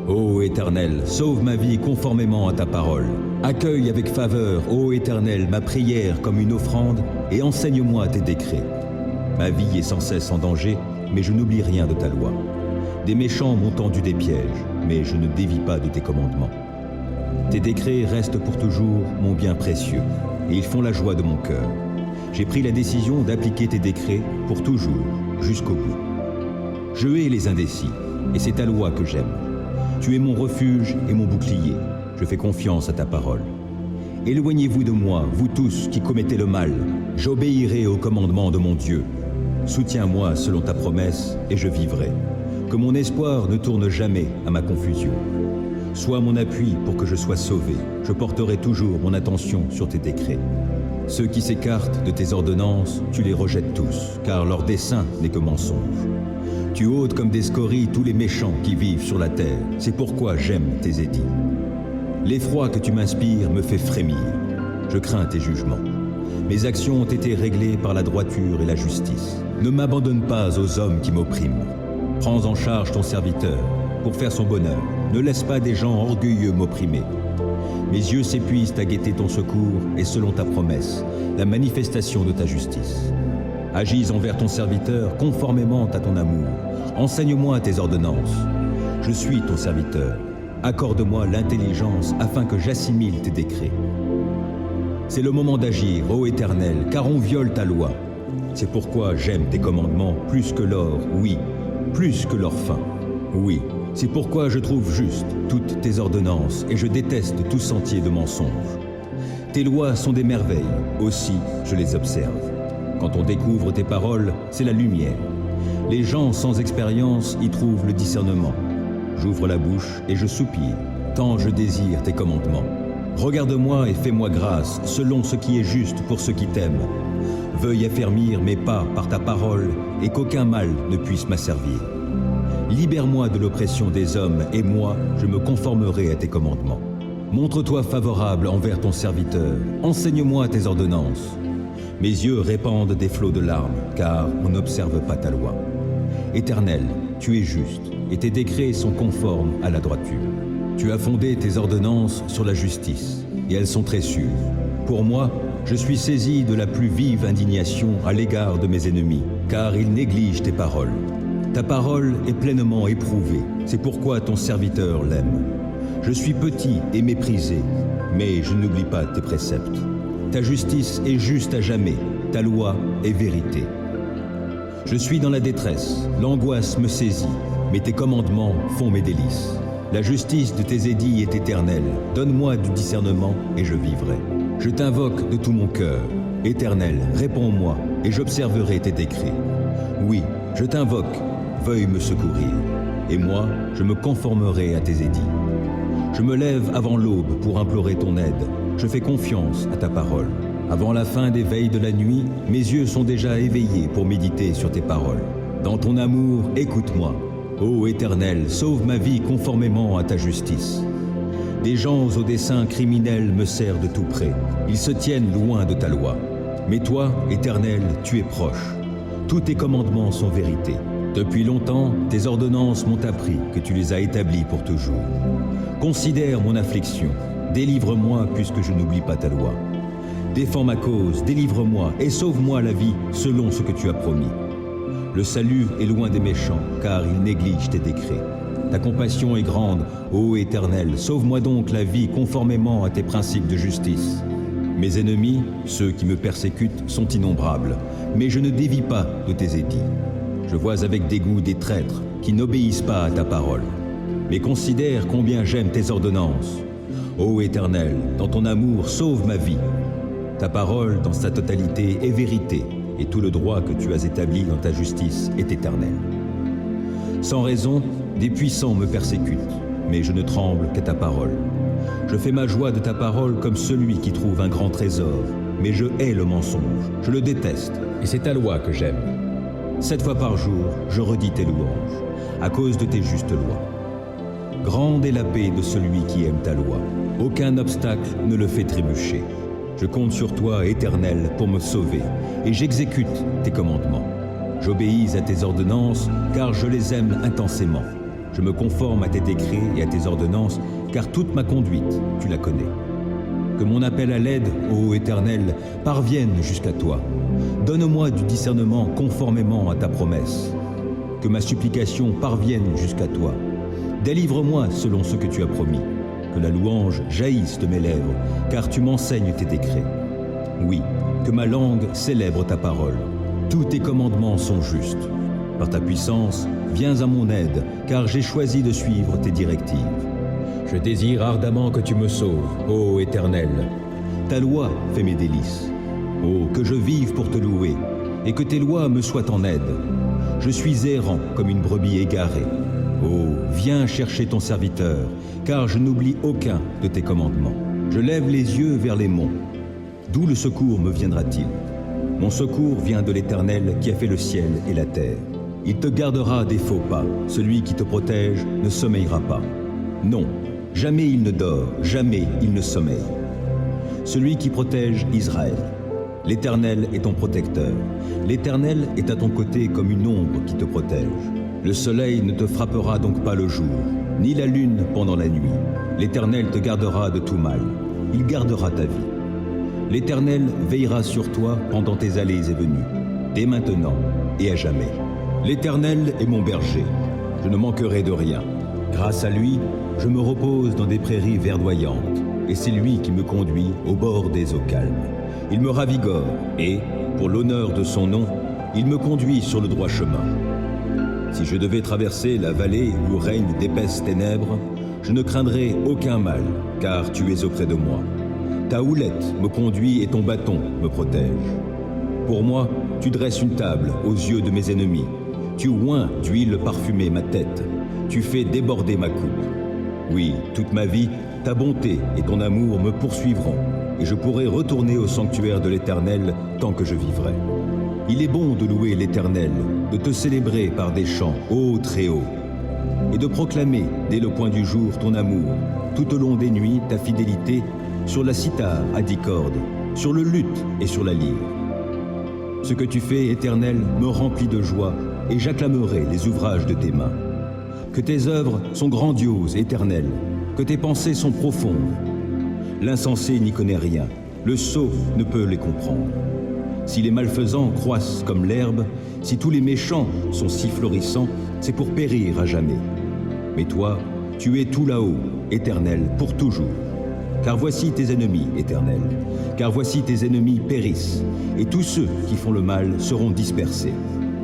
Ô Éternel, sauve ma vie conformément à ta parole. Accueille avec faveur, ô Éternel, ma prière comme une offrande, et enseigne-moi tes décrets. Ma vie est sans cesse en danger, mais je n'oublie rien de ta loi. Des méchants m'ont tendu des pièges, mais je ne dévie pas de tes commandements. Tes décrets restent pour toujours mon bien précieux, et ils font la joie de mon cœur. J'ai pris la décision d'appliquer tes décrets pour toujours, jusqu'au bout. Je hais les indécis, et c'est ta loi que j'aime. Tu es mon refuge et mon bouclier. Je fais confiance à ta parole. Éloignez-vous de moi, vous tous qui commettez le mal. J'obéirai au commandement de mon Dieu. Soutiens-moi selon ta promesse, et je vivrai. Que mon espoir ne tourne jamais à ma confusion. Sois mon appui pour que je sois sauvé. Je porterai toujours mon attention sur tes décrets. Ceux qui s'écartent de tes ordonnances, tu les rejettes tous, car leur dessein n'est que mensonge. Tu ôtes comme des scories tous les méchants qui vivent sur la terre. C'est pourquoi j'aime tes édits. L'effroi que tu m'inspires me fait frémir. Je crains tes jugements. Mes actions ont été réglées par la droiture et la justice. Ne m'abandonne pas aux hommes qui m'oppriment. Prends en charge ton serviteur pour faire son bonheur. Ne laisse pas des gens orgueilleux m'opprimer. Mes yeux s'épuisent à guetter ton secours et selon ta promesse, la manifestation de ta justice. Agis envers ton serviteur conformément à ton amour. Enseigne-moi tes ordonnances. Je suis ton serviteur. Accorde-moi l'intelligence afin que j'assimile tes décrets. C'est le moment d'agir, ô Éternel, car on viole ta loi. C'est pourquoi j'aime tes commandements plus que l'or, oui, plus que l'or fin. Oui, c'est pourquoi je trouve juste toutes tes ordonnances et je déteste tout sentier de mensonge. Tes lois sont des merveilles, aussi je les observe. Quand on découvre tes paroles, c'est la lumière. Les gens sans expérience y trouvent le discernement. J'ouvre la bouche et je soupire, tant je désire tes commandements. Regarde-moi et fais-moi grâce, selon ce qui est juste pour ceux qui t'aiment. Veuille affermir mes pas par ta parole et qu'aucun mal ne puisse m'asservir. Libère-moi de l'oppression des hommes et moi, je me conformerai à tes commandements. Montre-toi favorable envers ton serviteur, enseigne-moi tes ordonnances. Mes yeux répandent des flots de larmes, car on n'observe pas ta loi. Éternel, tu es juste, et tes décrets sont conformes à la droiture. Tu as fondé tes ordonnances sur la justice, et elles sont très sûres. Pour moi, je suis saisi de la plus vive indignation à l'égard de mes ennemis, car ils négligent tes paroles. Ta parole est pleinement éprouvée, c'est pourquoi ton serviteur l'aime. Je suis petit et méprisé, mais je n'oublie pas tes préceptes. Ta justice est juste à jamais, ta loi est vérité. Je suis dans la détresse, l'angoisse me saisit, mais tes commandements font mes délices. La justice de tes édits est éternelle, donne-moi du discernement et je vivrai. Je t'invoque de tout mon cœur, Éternel, réponds-moi et j'observerai tes décrets. Oui, je t'invoque, veuille me secourir, et moi, je me conformerai à tes édits. Je me lève avant l'aube pour implorer ton aide, je fais confiance à ta parole. Avant la fin des veilles de la nuit, mes yeux sont déjà éveillés pour méditer sur tes paroles. Dans ton amour, écoute-moi. Ô Éternel, sauve ma vie conformément à ta justice. Des gens aux desseins criminels me serrent de tout près. Ils se tiennent loin de ta loi. Mais toi, Éternel, tu es proche. Tous tes commandements sont vérité. Depuis longtemps, tes ordonnances m'ont appris que tu les as établies pour toujours. Considère mon affliction. Délivre-moi puisque je n'oublie pas ta loi. Défends ma cause, délivre-moi et sauve-moi la vie selon ce que tu as promis. Le salut est loin des méchants, car ils négligent tes décrets. Ta compassion est grande, ô Éternel, sauve-moi donc la vie conformément à tes principes de justice. Mes ennemis, ceux qui me persécutent, sont innombrables, mais je ne dévie pas de tes édits. Je vois avec dégoût des traîtres qui n'obéissent pas à ta parole. Mais considère combien j'aime tes ordonnances. Ô Éternel, dans ton amour, sauve ma vie. Ta parole, dans sa totalité, est vérité, et tout le droit que tu as établi dans ta justice est éternel. Sans raison, des puissants me persécutent, mais je ne tremble qu'à ta parole. Je fais ma joie de ta parole comme celui qui trouve un grand trésor, mais je hais le mensonge, je le déteste, et c'est ta loi que j'aime. 7 fois par jour, je redis tes louanges, à cause de tes justes lois. Grande est la paix de celui qui aime ta loi. Aucun obstacle ne le fait trébucher. Je compte sur toi, Éternel, pour me sauver, et j'exécute tes commandements. J'obéis à tes ordonnances, car je les aime intensément. Je me conforme à tes décrets et à tes ordonnances, car toute ma conduite, tu la connais. Que mon appel à l'aide, ô Éternel, parvienne jusqu'à toi. Donne-moi du discernement conformément à ta promesse. Que ma supplication parvienne jusqu'à toi. Délivre-moi selon ce que tu as promis. Que la louange jaillisse de mes lèvres, car tu m'enseignes tes décrets. Oui, que ma langue célèbre ta parole. Tous tes commandements sont justes. Par ta puissance, viens à mon aide, car j'ai choisi de suivre tes directives. Je désire ardemment que tu me sauves, ô Éternel. Ta loi fait mes délices. Oh, que je vive pour te louer, et que tes lois me soient en aide. Je suis errant comme une brebis égarée. Oh, viens chercher ton serviteur, car je n'oublie aucun de tes commandements. Je lève les yeux vers les monts. D'où le secours me viendra-t-il? Mon secours vient de l'Éternel qui a fait le ciel et la terre. Il te gardera des faux pas. Celui qui te protège ne sommeillera pas. Non, jamais il ne dort, jamais il ne sommeille. celui qui protège Israël. L'Éternel est ton protecteur. L'Éternel est à ton côté comme une ombre qui te protège. Le soleil ne te frappera donc pas le jour, ni la lune pendant la nuit. L'Éternel te gardera de tout mal. Il gardera ta vie. L'Éternel veillera sur toi pendant tes allées et venues, dès maintenant et à jamais. L'Éternel est mon berger. Je ne manquerai de rien. Grâce à lui, je me repose dans des prairies verdoyantes, et c'est lui qui me conduit au bord des eaux calmes. Il me ravigore et, pour l'honneur de son nom, il me conduit sur le droit chemin. Si je devais traverser la vallée où règnent d'épaisses ténèbres, je ne craindrai aucun mal, car tu es auprès de moi. Ta houlette me conduit et ton bâton me protège. Pour moi, tu dresses une table aux yeux de mes ennemis. Tu oins d'huile parfumée ma tête. Tu fais déborder ma coupe. Oui, toute ma vie, ta bonté et ton amour me poursuivront, et je pourrai retourner au sanctuaire de l'Éternel tant que je vivrai. Il est bon de louer l'Éternel, de te célébrer par des chants, ô Très-Haut, et de proclamer dès le point du jour ton amour, tout au long des nuits ta fidélité, sur la cithare à 10 cordes, sur le luth et sur la lyre. Ce que tu fais, Éternel, me remplit de joie, et j'acclamerai les ouvrages de tes mains. Que tes œuvres sont grandioses, Éternel, que tes pensées sont profondes. L'insensé n'y connaît rien, le sot ne peut les comprendre. Si les malfaisants croissent comme l'herbe, si tous les méchants sont si florissants, c'est pour périr à jamais. Mais toi, tu es tout là-haut, Éternel, pour toujours. Car voici tes ennemis, Éternel, car voici tes ennemis périssent, et tous ceux qui font le mal seront dispersés.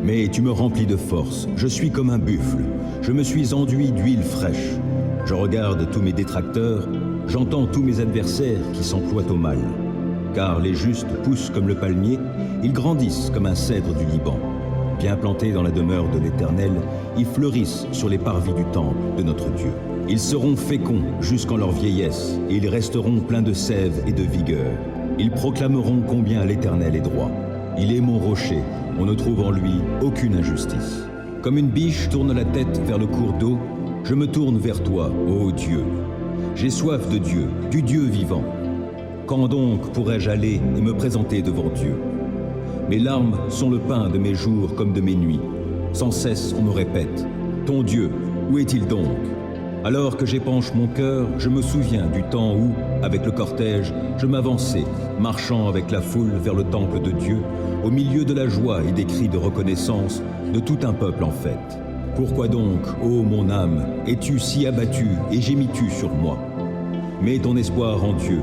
Mais tu me remplis de force, je suis comme un buffle, je me suis enduit d'huile fraîche. Je regarde tous mes détracteurs, j'entends tous mes adversaires qui s'emploient au mal. Car les justes poussent comme le palmier, ils grandissent comme un cèdre du Liban. Bien plantés dans la demeure de l'Éternel, ils fleurissent sur les parvis du temple de notre Dieu. Ils seront féconds jusqu'en leur vieillesse, et ils resteront pleins de sève et de vigueur. Ils proclameront combien l'Éternel est droit. Il est mon rocher, on ne trouve en lui aucune injustice. Comme une biche tourne la tête vers le cours d'eau, je me tourne vers toi, ô Dieu. J'ai soif de Dieu, du Dieu vivant. Quand donc pourrais-je aller et me présenter devant Dieu? Mes larmes sont le pain de mes jours comme de mes nuits. Sans cesse on me répète, ton Dieu, où est-il donc? Alors que j'épanche mon cœur, je me souviens du temps où, avec le cortège, je m'avançais, marchant avec la foule vers le temple de Dieu, au milieu de la joie et des cris de reconnaissance de tout un peuple en fête. Pourquoi donc, ô mon âme, es-tu si abattue et gémis-tu sur moi? Mets ton espoir en Dieu.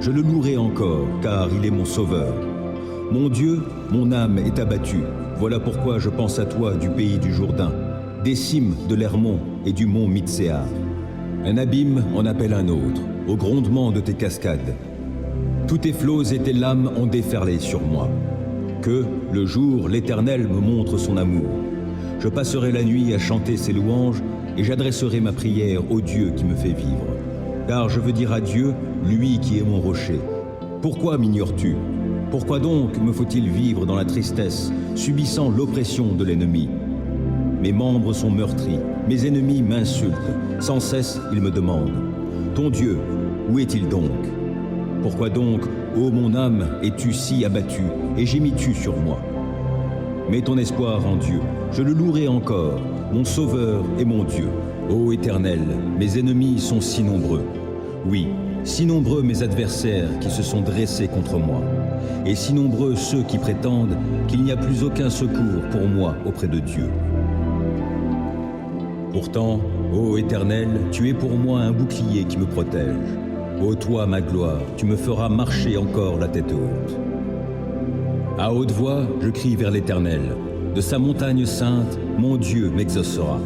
Je le louerai encore, car il est mon sauveur. Mon Dieu, mon âme est abattue. Voilà pourquoi je pense à toi du pays du Jourdain, des cimes de l'Hermon et du mont Mitséar. Un abîme en appelle un autre, au grondement de tes cascades. Tous tes flots et tes lames ont déferlé sur moi. Que, le jour, l'Éternel me montre son amour. Je passerai la nuit à chanter ses louanges et j'adresserai ma prière au Dieu qui me fait vivre. Car je veux dire à Dieu, lui qui est mon rocher. Pourquoi m'ignores-tu? Pourquoi donc me faut-il vivre dans la tristesse, subissant l'oppression de l'ennemi? Mes membres sont meurtris, mes ennemis m'insultent, sans cesse ils me demandent, ton Dieu, où est-il donc? Pourquoi donc, ô mon âme, es-tu si abattue et gémis-tu sur moi? Mets ton espoir en Dieu, je le louerai encore, mon Sauveur et mon Dieu. Ô Éternel, mes ennemis sont si nombreux. Oui, si nombreux mes adversaires qui se sont dressés contre moi, et si nombreux ceux qui prétendent qu'il n'y a plus aucun secours pour moi auprès de Dieu. Pourtant, ô Éternel, tu es pour moi un bouclier qui me protège. Ô toi, ma gloire, tu me feras marcher encore la tête haute. À haute voix, je crie vers l'Éternel. De sa montagne sainte, mon Dieu m'exaucera.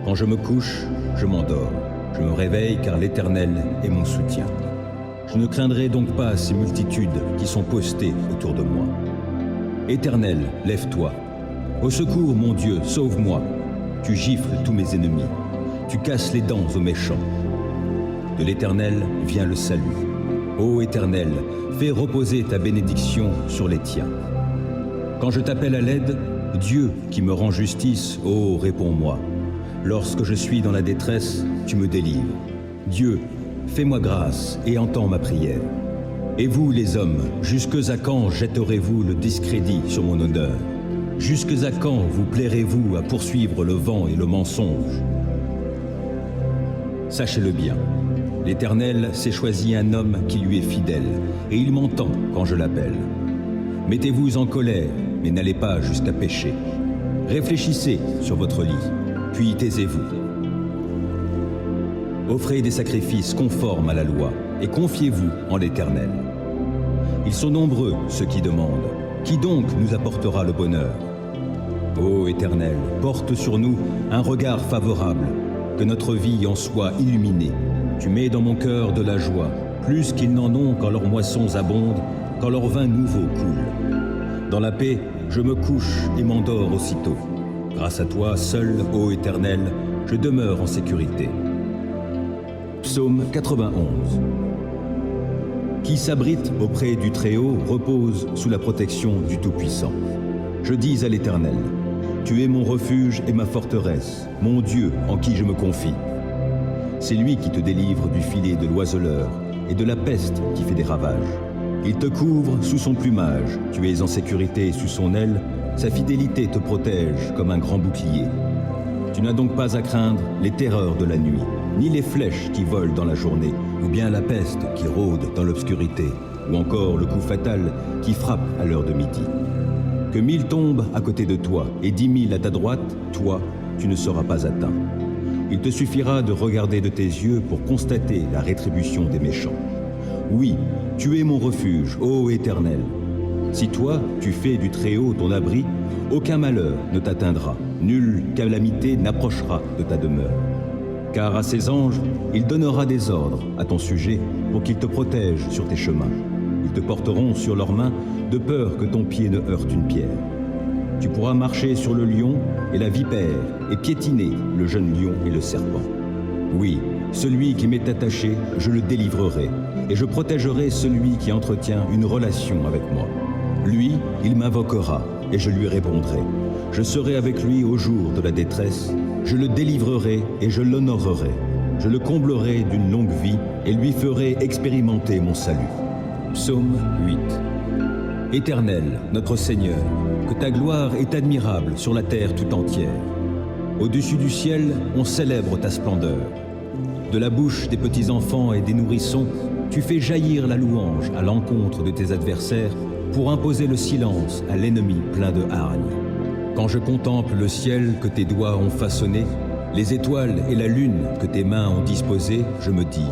Quand je me couche, je m'endors. Je me réveille car l'Éternel est mon soutien. Je ne craindrai donc pas ces multitudes qui sont postées autour de moi. Éternel, lève-toi. Au secours, mon Dieu, sauve-moi. Tu gifles tous mes ennemis. Tu casses les dents aux méchants. De l'Éternel vient le salut. Ô Éternel, fais reposer ta bénédiction sur les tiens. Quand je t'appelle à l'aide, Dieu qui me rend justice, ô réponds-moi. Lorsque je suis dans la détresse, tu me délivres. Dieu, fais-moi grâce et entends ma prière. Et vous, les hommes, jusque à quand jetterez-vous le discrédit sur mon honneur? Jusque à quand vous plairez-vous à poursuivre le vent et le mensonge? Sachez-le bien, l'Éternel s'est choisi un homme qui lui est fidèle, et il m'entend quand je l'appelle. Mettez-vous en colère, mais n'allez pas jusqu'à pécher. Réfléchissez sur votre lit, puis taisez-vous. Offrez des sacrifices conformes à la loi, et confiez-vous en l'Éternel. Ils sont nombreux, ceux qui demandent. Qui donc nous apportera le bonheur? Ô Éternel, porte sur nous un regard favorable, que notre vie en soit illuminée. Tu mets dans mon cœur de la joie, plus qu'ils n'en ont quand leurs moissons abondent, quand leur vin nouveau coule. Dans la paix, je me couche et m'endors aussitôt. Grâce à toi, seul, ô Éternel, je demeure en sécurité. Psaume 91. Qui s'abrite auprès du Très-Haut repose sous la protection du Tout-Puissant. Je dis à l'Éternel, tu es mon refuge et ma forteresse, mon Dieu en qui je me confie. C'est lui qui te délivre du filet de l'oiseleur et de la peste qui fait des ravages. Il te couvre sous son plumage, tu es en sécurité sous son aile, sa fidélité te protège comme un grand bouclier. Tu n'as donc pas à craindre les terreurs de la nuit, ni les flèches qui volent dans la journée, ou bien la peste qui rôde dans l'obscurité, ou encore le coup fatal qui frappe à l'heure de midi. Que 1000 tombent à côté de toi et 10 000 à ta droite, toi, tu ne seras pas atteint. Il te suffira de regarder de tes yeux pour constater la rétribution des méchants. Oui, tu es mon refuge, ô Éternel. Si toi, tu fais du Très-Haut ton abri, aucun malheur ne t'atteindra, nulle calamité n'approchera de ta demeure. Car à ses anges, il donnera des ordres à ton sujet pour qu'ils te protègent sur tes chemins. Ils te porteront sur leurs mains de peur que ton pied ne heurte une pierre. Tu pourras marcher sur le lion et la vipère et piétiner le jeune lion et le serpent. Oui, celui qui m'est attaché, je le délivrerai, et je protégerai celui qui entretient une relation avec moi. Lui, il m'invoquera, et je lui répondrai. Je serai avec lui au jour de la détresse, je le délivrerai et je l'honorerai. Je le comblerai d'une longue vie et lui ferai expérimenter mon salut. Psaume 8. Éternel, notre Seigneur, que ta gloire est admirable sur la terre tout entière. Au-dessus du ciel, on célèbre ta splendeur. De la bouche des petits enfants et des nourrissons, tu fais jaillir la louange à l'encontre de tes adversaires pour imposer le silence à l'ennemi plein de hargne. Quand je contemple le ciel que tes doigts ont façonné, les étoiles et la lune que tes mains ont disposées, je me dis,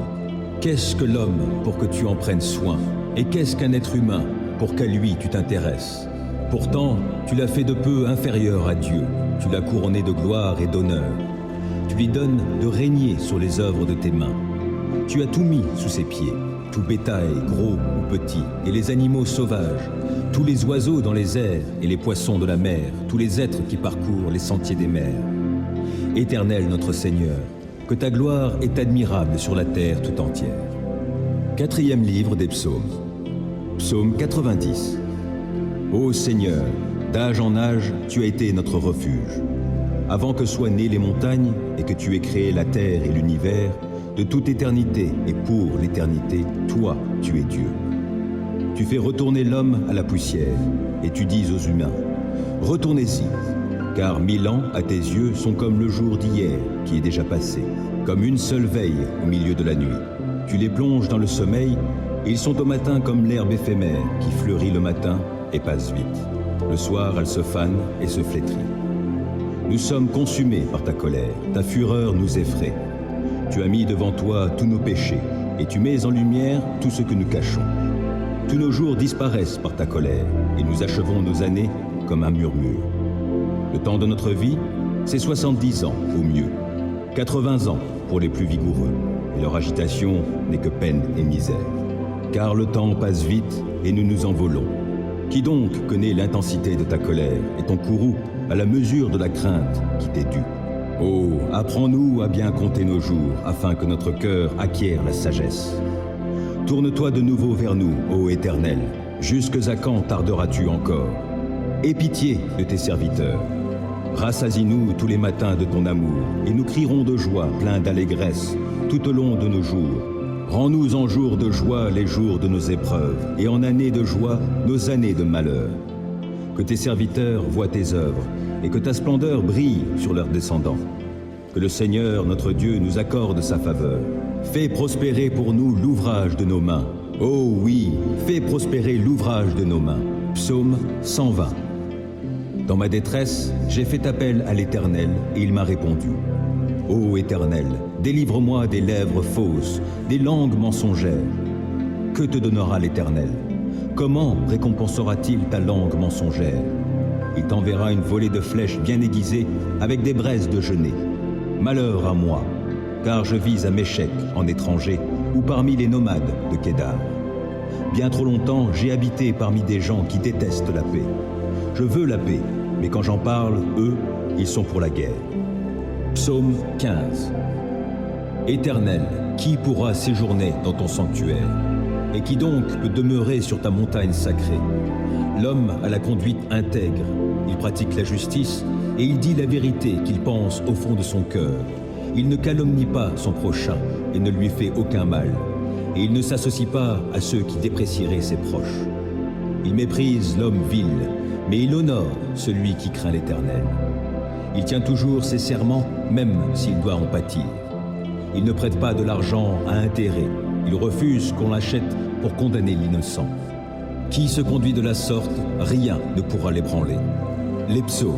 qu'est-ce que l'homme pour que tu en prennes soin? Et qu'est-ce qu'un être humain pour qu'à lui tu t'intéresses? Pourtant, tu l'as fait de peu inférieur à Dieu, tu l'as couronné de gloire et d'honneur. Tu lui donnes de régner sur les œuvres de tes mains. Tu as tout mis sous ses pieds, tout bétail, gros ou petit, et les animaux sauvages, tous les oiseaux dans les airs et les poissons de la mer, tous les êtres qui parcourent les sentiers des mers. Éternel notre Seigneur, que ta gloire est admirable sur la terre tout entière. Quatrième livre des psaumes. Psaume 90. Ô Seigneur, d'âge en âge, tu as été notre refuge. Avant que soient nées les montagnes et que tu aies créé la terre et l'univers, de toute éternité et pour l'éternité, toi, tu es Dieu. Tu fais retourner l'homme à la poussière, et tu dis aux humains, retournez-y, car 1000 ans à tes yeux sont comme le jour d'hier, qui est déjà passé, comme une seule veille au milieu de la nuit. Tu les plonges dans le sommeil, et ils sont au matin comme l'herbe éphémère, qui fleurit le matin et passe vite. Le soir, elle se fane et se flétrit. Nous sommes consumés par ta colère, ta fureur nous effraie. Tu as mis devant toi tous nos péchés, et tu mets en lumière tout ce que nous cachons. Tous nos jours disparaissent par ta colère, et nous achevons nos années comme un murmure. Le temps de notre vie, c'est 70 ans au mieux, 80 ans pour les plus vigoureux, et leur agitation n'est que peine et misère. Car le temps passe vite, et nous nous envolons. Qui donc connaît l'intensité de ta colère, et ton courroux à la mesure de la crainte qui t'est due? Oh, apprends-nous à bien compter nos jours, afin que notre cœur acquiert la sagesse. Tourne-toi de nouveau vers nous, ô Éternel. Jusque à quand tarderas-tu encore? Aie pitié de tes serviteurs. Rassasie-nous tous les matins de ton amour, et nous crierons de joie, pleins d'allégresse, tout au long de nos jours. Rends-nous en jours de joie les jours de nos épreuves, et en années de joie nos années de malheur. Que tes serviteurs voient tes œuvres, et que ta splendeur brille sur leurs descendants. Que le Seigneur, notre Dieu, nous accorde sa faveur. Fais prospérer pour nous l'ouvrage de nos mains. Oh oui, fais prospérer l'ouvrage de nos mains. Psaume 120. Dans ma détresse, j'ai fait appel à l'Éternel, et il m'a répondu. Ô Éternel, délivre-moi des lèvres fausses, des langues mensongères. Que te donnera l'Éternel? Comment récompensera-t-il ta langue mensongère? Il t'enverra une volée de flèches bien aiguisées avec des braises de genêt. Malheur à moi, car je vis à Méchec en étranger ou parmi les nomades de Kédar. Bien trop longtemps, j'ai habité parmi des gens qui détestent la paix. Je veux la paix, mais quand j'en parle, eux, ils sont pour la guerre. Psaume 15. Éternel, qui pourra séjourner dans ton sanctuaire? Et qui donc peut demeurer sur ta montagne sacrée? L'homme a la conduite intègre, il pratique la justice et il dit la vérité qu'il pense au fond de son cœur. Il ne calomnie pas son prochain et ne lui fait aucun mal. Et il ne s'associe pas à ceux qui déprécieraient ses proches. Il méprise l'homme vil, mais il honore celui qui craint l'Éternel. Il tient toujours ses serments, même s'il doit en pâtir. Il ne prête pas de l'argent à intérêt. Il refuse qu'on l'achète pour condamner l'innocent. Qui se conduit de la sorte, rien ne pourra l'ébranler. Les psaumes,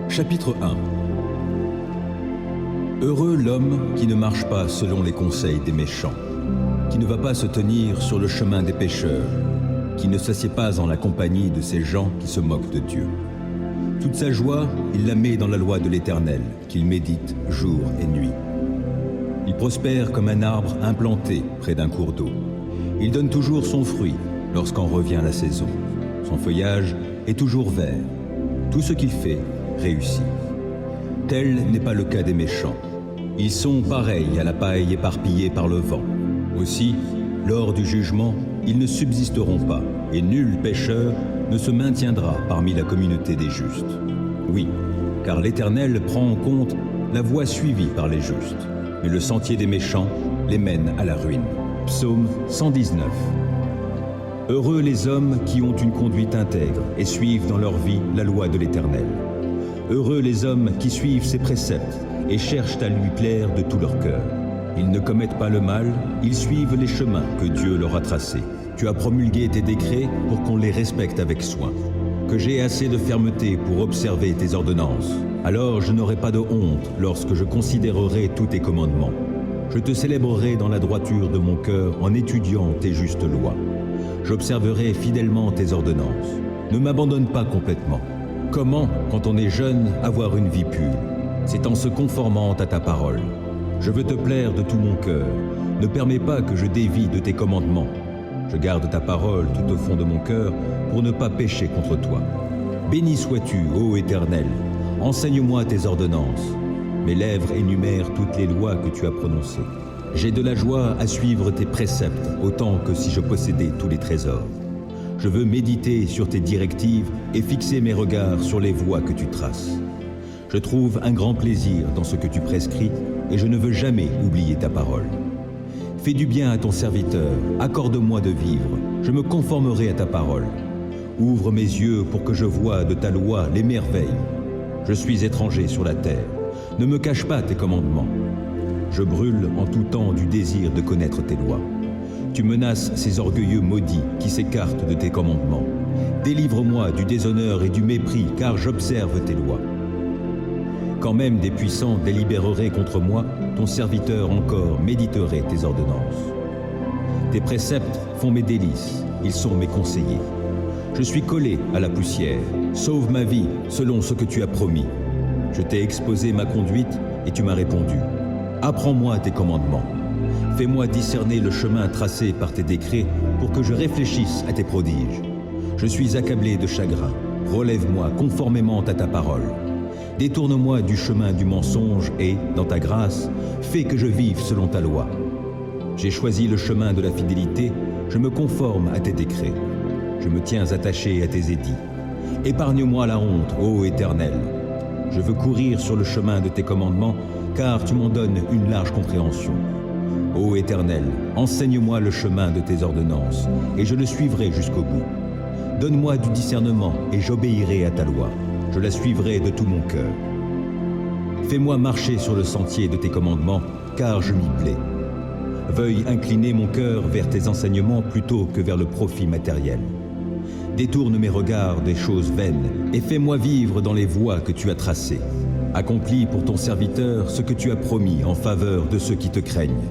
chapitre 1. Heureux l'homme qui ne marche pas selon les conseils des méchants, qui ne va pas se tenir sur le chemin des pécheurs, qui ne s'assied pas en la compagnie de ces gens qui se moquent de Dieu. Toute sa joie, il la met dans la loi de l'Éternel, qu'il médite jour et nuit. Il prospère comme un arbre implanté près d'un cours d'eau. Il donne toujours son fruit lorsqu'en revient la saison. Son feuillage est toujours vert. Tout ce qu'il fait réussit. Tel n'est pas le cas des méchants. Ils sont pareils à la paille éparpillée par le vent. Aussi, lors du jugement, ils ne subsisteront pas, et nul pécheur ne se maintiendra parmi la communauté des justes. Oui, car l'Éternel prend en compte la voie suivie par les justes, mais le sentier des méchants les mène à la ruine. Psaume 119. Heureux les hommes qui ont une conduite intègre et suivent dans leur vie la loi de l'Éternel. Heureux les hommes qui suivent ses préceptes et cherchent à lui plaire de tout leur cœur. Ils ne commettent pas le mal, ils suivent les chemins que Dieu leur a tracés. Tu as promulgué tes décrets pour qu'on les respecte avec soin. Que j'ai assez de fermeté pour observer tes ordonnances. Alors je n'aurai pas de honte lorsque je considérerai tous tes commandements. Je te célébrerai dans la droiture de mon cœur en étudiant tes justes lois. J'observerai fidèlement tes ordonnances. Ne m'abandonne pas complètement. Comment, quand on est jeune, avoir une vie pure? C'est en se conformant à ta parole. Je veux te plaire de tout mon cœur. Ne permets pas que je dévie de tes commandements. Je garde ta parole tout au fond de mon cœur pour ne pas pécher contre toi. Béni sois-tu, ô Éternel. Enseigne-moi tes ordonnances. Mes lèvres énumèrent toutes les lois que tu as prononcées. J'ai de la joie à suivre tes préceptes, autant que si je possédais tous les trésors. Je veux méditer sur tes directives et fixer mes regards sur les voies que tu traces. Je trouve un grand plaisir dans ce que tu prescris et je ne veux jamais oublier ta parole. Fais du bien à ton serviteur, accorde-moi de vivre, je me conformerai à ta parole. Ouvre mes yeux pour que je voie de ta loi les merveilles. Je suis étranger sur la terre, ne me cache pas tes commandements. Je brûle en tout temps du désir de connaître tes lois. Tu menaces ces orgueilleux maudits qui s'écartent de tes commandements. Délivre-moi du déshonneur et du mépris, car j'observe tes lois. Quand même des puissants délibéreraient contre moi, ton serviteur encore méditerait tes ordonnances. Tes préceptes font mes délices, ils sont mes conseillers. Je suis collé à la poussière, sauve ma vie selon ce que tu as promis. Je t'ai exposé ma conduite et tu m'as répondu. Apprends-moi tes commandements. Fais-moi discerner le chemin tracé par tes décrets pour que je réfléchisse à tes prodiges. Je suis accablé de chagrin. Relève-moi conformément à ta parole. Détourne-moi du chemin du mensonge et, dans ta grâce, fais que je vive selon ta loi. J'ai choisi le chemin de la fidélité, je me conforme à tes décrets. Je me tiens attaché à tes édits. Épargne-moi la honte, ô Éternel. Je veux courir sur le chemin de tes commandements, car tu m'en donnes une large compréhension. Ô Éternel, enseigne-moi le chemin de tes ordonnances, et je le suivrai jusqu'au bout. Donne-moi du discernement, et j'obéirai à ta loi. Je la suivrai de tout mon cœur. Fais-moi marcher sur le sentier de tes commandements, car je m'y plais. Veuille incliner mon cœur vers tes enseignements plutôt que vers le profit matériel. Détourne mes regards des choses vaines et fais-moi vivre dans les voies que tu as tracées. Accomplis pour ton serviteur ce que tu as promis en faveur de ceux qui te craignent.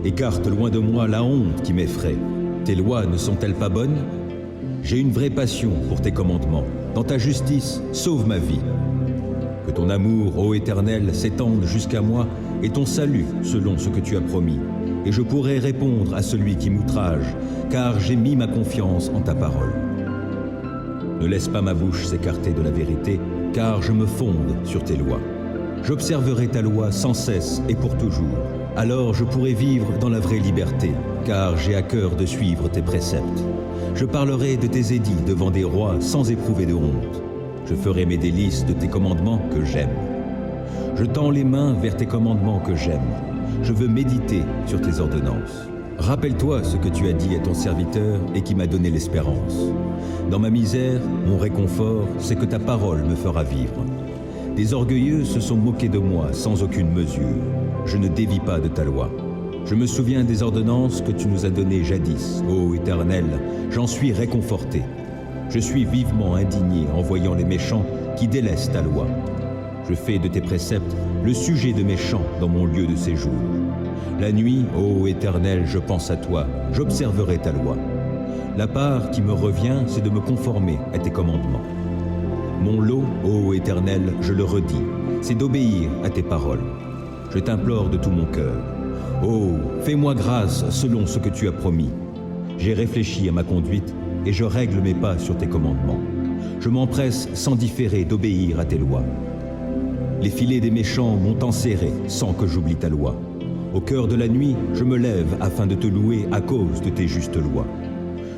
Écarte loin de moi la honte qui m'effraie. Tes lois ne sont-elles pas bonnes? J'ai une vraie passion pour tes commandements. Dans ta justice, sauve ma vie. Que ton amour, ô Éternel, s'étende jusqu'à moi et ton salut selon ce que tu as promis. Et je pourrai répondre à celui qui m'outrage, car j'ai mis ma confiance en ta parole. Ne laisse pas ma bouche s'écarter de la vérité, car je me fonde sur tes lois. J'observerai ta loi sans cesse et pour toujours. Alors je pourrai vivre dans la vraie liberté, car j'ai à cœur de suivre tes préceptes. Je parlerai de tes édits devant des rois sans éprouver de honte. Je ferai mes délices de tes commandements que j'aime. Je tends les mains vers tes commandements que j'aime. Je veux méditer sur tes ordonnances. Rappelle-toi ce que tu as dit à ton serviteur et qui m'a donné l'espérance. Dans ma misère, mon réconfort, c'est que ta parole me fera vivre. Des orgueilleux se sont moqués de moi sans aucune mesure. Je ne dévie pas de ta loi. Je me souviens des ordonnances que tu nous as données jadis. Ô Éternel, j'en suis réconforté. Je suis vivement indigné en voyant les méchants qui délaissent ta loi. Je fais de tes préceptes le sujet de mes chants dans mon lieu de séjour. La nuit, ô Éternel, je pense à toi, j'observerai ta loi. La part qui me revient, c'est de me conformer à tes commandements. Mon lot, ô Éternel, je le redis, c'est d'obéir à tes paroles. Je t'implore de tout mon cœur. Oh, fais-moi grâce selon ce que tu as promis. J'ai réfléchi à ma conduite et je règle mes pas sur tes commandements. Je m'empresse sans différer d'obéir à tes lois. Les filets des méchants m'ont enserré sans que j'oublie ta loi. Au cœur de la nuit, je me lève afin de te louer à cause de tes justes lois.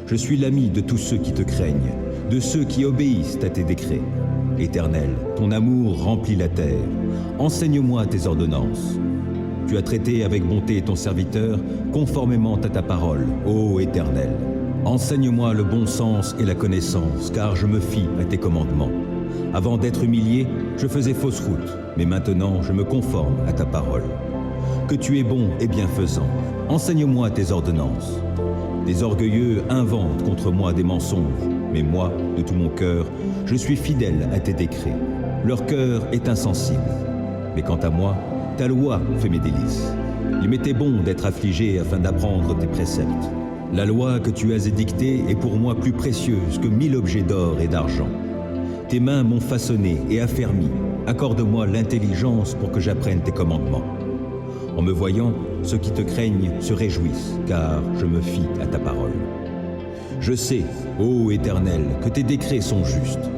Je suis l'ami de tous ceux qui te craignent, de ceux qui obéissent à tes décrets. Éternel, ton amour remplit la terre. Enseigne-moi tes ordonnances. Tu as traité avec bonté ton serviteur, conformément à ta parole, ô Éternel. Enseigne-moi le bon sens et la connaissance, car je me fie à tes commandements. Avant d'être humilié, je faisais fausse route, mais maintenant je me conforme à ta parole. Que tu es bon et bienfaisant, enseigne-moi tes ordonnances. Des orgueilleux inventent contre moi des mensonges, mais moi, de tout mon cœur, je suis fidèle à tes décrets. Leur cœur est insensible. Mais quant à moi, ta loi fait mes délices. Il m'était bon d'être affligé afin d'apprendre tes préceptes. La loi que tu as édictée est pour moi plus précieuse que 1000 objets d'or et d'argent. Tes mains m'ont façonné et affermi. Accorde-moi l'intelligence pour que j'apprenne tes commandements. En me voyant, ceux qui te craignent se réjouissent, car je me fie à ta parole. Je sais, ô Éternel, que tes décrets sont justes.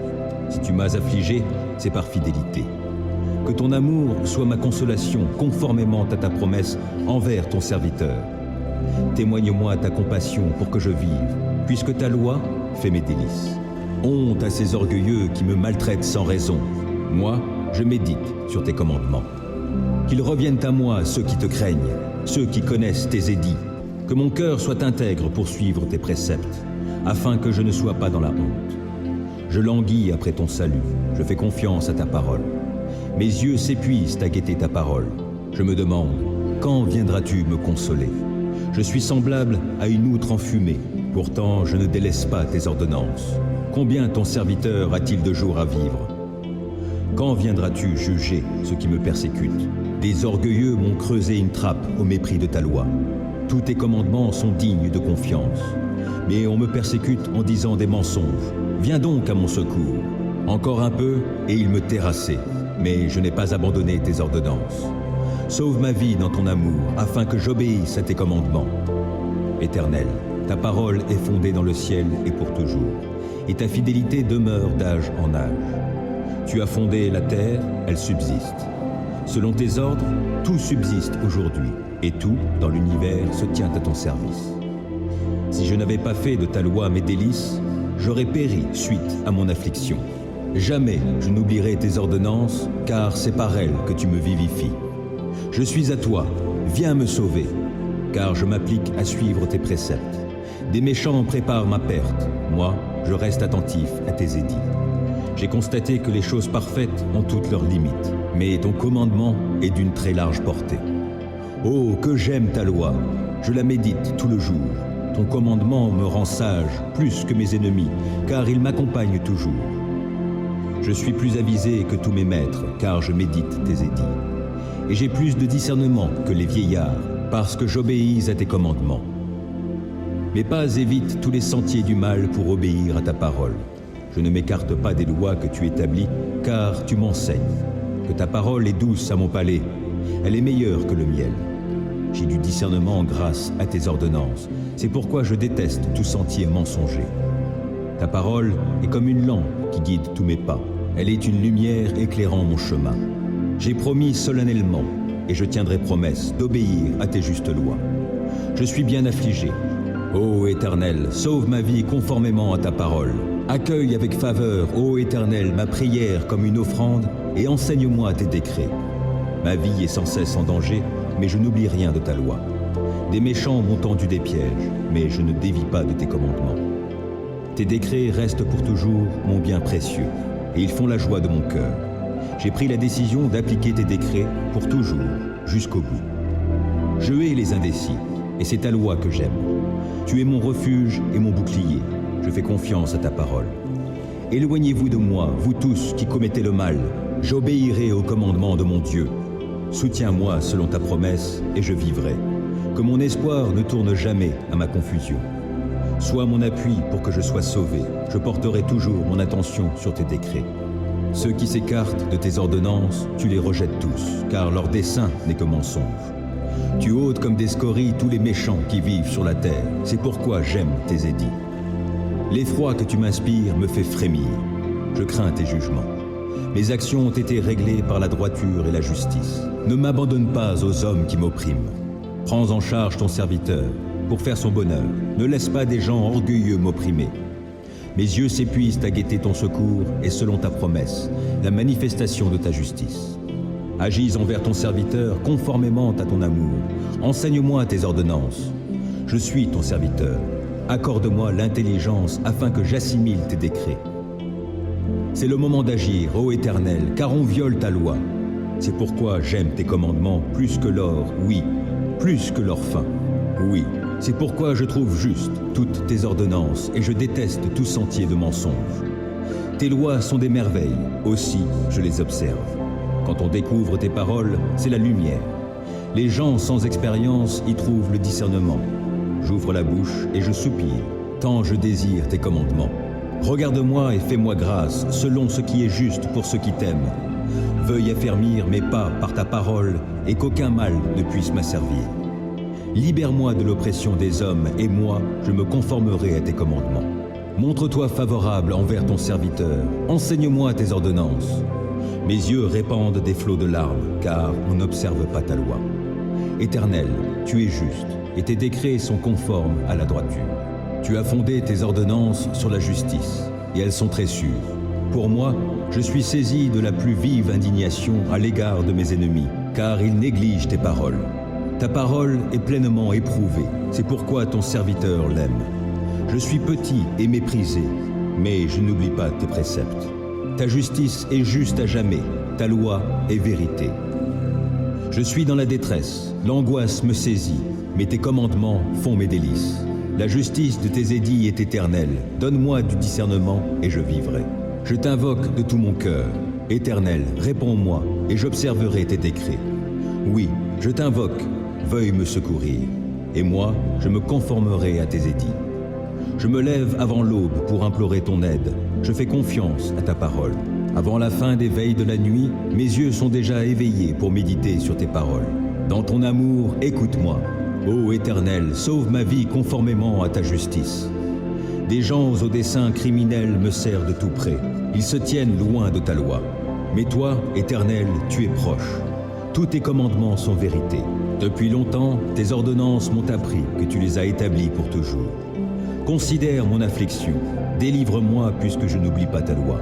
Si tu m'as affligé, c'est par fidélité. Que ton amour soit ma consolation conformément à ta promesse envers ton serviteur. Témoigne-moi ta compassion pour que je vive, puisque ta loi fait mes délices. Honte à ces orgueilleux qui me maltraitent sans raison. Moi, je médite sur tes commandements. Qu'ils reviennent à moi ceux qui te craignent, ceux qui connaissent tes édits. Que mon cœur soit intègre pour suivre tes préceptes, afin que je ne sois pas dans la honte. Je languis après ton salut, je fais confiance à ta parole. Mes yeux s'épuisent à guetter ta parole. Je me demande, quand viendras-tu me consoler? Je suis semblable à une outre enfumée, pourtant je ne délaisse pas tes ordonnances. Combien ton serviteur a-t-il de jours à vivre? Quand viendras-tu juger ceux qui me persécutent? Des orgueilleux m'ont creusé une trappe au mépris de ta loi. Tous tes commandements sont dignes de confiance. Mais on me persécute en disant des mensonges. Viens donc à mon secours. Encore un peu et il me terrassait. Mais je n'ai pas abandonné tes ordonnances. Sauve ma vie dans ton amour, afin que j'obéisse à tes commandements. Éternel, ta parole est fondée dans le ciel et pour toujours, et ta fidélité demeure d'âge en âge. Tu as fondé la terre, elle subsiste. Selon tes ordres, tout subsiste aujourd'hui, et tout, dans l'univers, se tient à ton service. Si je n'avais pas fait de ta loi mes délices, j'aurais péri suite à mon affliction. Jamais je n'oublierai tes ordonnances, car c'est par elles que tu me vivifies. Je suis à toi, viens me sauver. car je m'applique à suivre tes préceptes. Des méchants préparent ma perte. Moi, je reste attentif à tes édits. J'ai constaté que les choses parfaites ont toutes leurs limites, mais ton commandement est d'une très large portée. Oh, que j'aime ta loi! Je la médite tout le jour. Ton commandement me rend sage plus que mes ennemis, car il m'accompagne toujours. Je suis plus avisé que tous mes maîtres, car je médite tes édits. Et j'ai plus de discernement que les vieillards, parce que j'obéis à tes commandements. Mes pas évitent tous les sentiers du mal pour obéir à ta parole. Je ne m'écarte pas des lois que tu établis, car tu m'enseignes. Que ta parole est douce à mon palais, elle est meilleure que le miel. J'ai du discernement grâce à tes ordonnances, c'est pourquoi je déteste tout sentier mensonger. Ta parole est comme une lampe qui guide tous mes pas, elle est une lumière éclairant mon chemin. J'ai promis solennellement, et je tiendrai promesse d'obéir à tes justes lois. Je suis bien affligé. Ô Éternel, sauve ma vie conformément à ta parole. Accueille avec faveur, ô Éternel, ma prière comme une offrande, et enseigne-moi tes décrets. Ma vie est sans cesse en danger, mais je n'oublie rien de ta loi. Des méchants m'ont tendu des pièges, mais je ne dévie pas de tes commandements. Tes décrets restent pour toujours mon bien précieux, et ils font la joie de mon cœur. J'ai pris la décision d'appliquer tes décrets pour toujours, jusqu'au bout. Je hais les indécis, et c'est ta loi que j'aime. Tu es mon refuge et mon bouclier. Je fais confiance à ta parole. Éloignez-vous de moi, vous tous qui commettez le mal. J'obéirai au commandement de mon Dieu. Soutiens-moi selon ta promesse, et je vivrai. Que mon espoir ne tourne jamais à ma confusion. Sois mon appui pour que je sois sauvé. Je porterai toujours mon attention sur tes décrets. Ceux qui s'écartent de tes ordonnances, tu les rejettes tous, car leur dessein n'est que mensonge. Tu ôtes comme des scories tous les méchants qui vivent sur la terre. C'est pourquoi j'aime tes édits. L'effroi que tu m'inspires me fait frémir. Je crains tes jugements. Mes actions ont été réglées par la droiture et la justice. Ne m'abandonne pas aux hommes qui m'oppriment. Prends en charge ton serviteur pour faire son bonheur. Ne laisse pas des gens orgueilleux m'opprimer. Mes yeux s'épuisent à guetter ton secours et selon ta promesse, la manifestation de ta justice. Agis envers ton serviteur conformément à ton amour. Enseigne-moi tes ordonnances. Je suis ton serviteur. Accorde-moi l'intelligence afin que j'assimile tes décrets. C'est le moment d'agir, ô Éternel, car on viole ta loi. C'est pourquoi j'aime tes commandements plus que l'or, oui, plus que l'or fin. Oui, c'est pourquoi je trouve juste toutes tes ordonnances et je déteste tout sentier de mensonge. Tes lois sont des merveilles, aussi je les observe. Quand on découvre tes paroles, c'est la lumière. Les gens sans expérience y trouvent le discernement. J'ouvre la bouche et je soupire, tant je désire tes commandements. Regarde-moi et fais-moi grâce, selon ce qui est juste pour ceux qui t'aiment. Veuille affermir mes pas par ta parole et qu'aucun mal ne puisse m'asservir. Libère-moi de l'oppression des hommes et moi, je me conformerai à tes commandements. Montre-toi favorable envers ton serviteur, enseigne-moi tes ordonnances. Mes yeux répandent des flots de larmes, car on n'observe pas ta loi. Éternel, tu es juste, et tes décrets sont conformes à la droiture. Tu as fondé tes ordonnances sur la justice, et elles sont très sûres. Pour moi, je suis saisi de la plus vive indignation à l'égard de mes ennemis, car ils négligent tes paroles. Ta parole est pleinement éprouvée, c'est pourquoi ton serviteur l'aime. Je suis petit et méprisé, mais je n'oublie pas tes préceptes. Ta justice est juste à jamais, ta loi est vérité. Je suis dans la détresse, l'angoisse me saisit, mais tes commandements font mes délices. La justice de tes édits est éternelle, donne-moi du discernement et je vivrai. Je t'invoque de tout mon cœur. Éternel, réponds-moi et j'observerai tes décrets. Oui, je t'invoque, veuille me secourir, et moi, je me conformerai à tes édits. Je me lève avant l'aube pour implorer ton aide. Je fais confiance à ta parole. Avant la fin des veilles de la nuit, mes yeux sont déjà éveillés pour méditer sur tes paroles. Dans ton amour, écoute-moi. Ô Éternel, sauve ma vie conformément à ta justice. Des gens aux desseins criminels me serrent de tout près. Ils se tiennent loin de ta loi. Mais toi, Éternel, tu es proche. Tous tes commandements sont vérité. Depuis longtemps, tes ordonnances m'ont appris que tu les as établies pour toujours. Considère mon affliction, délivre-moi puisque je n'oublie pas ta loi.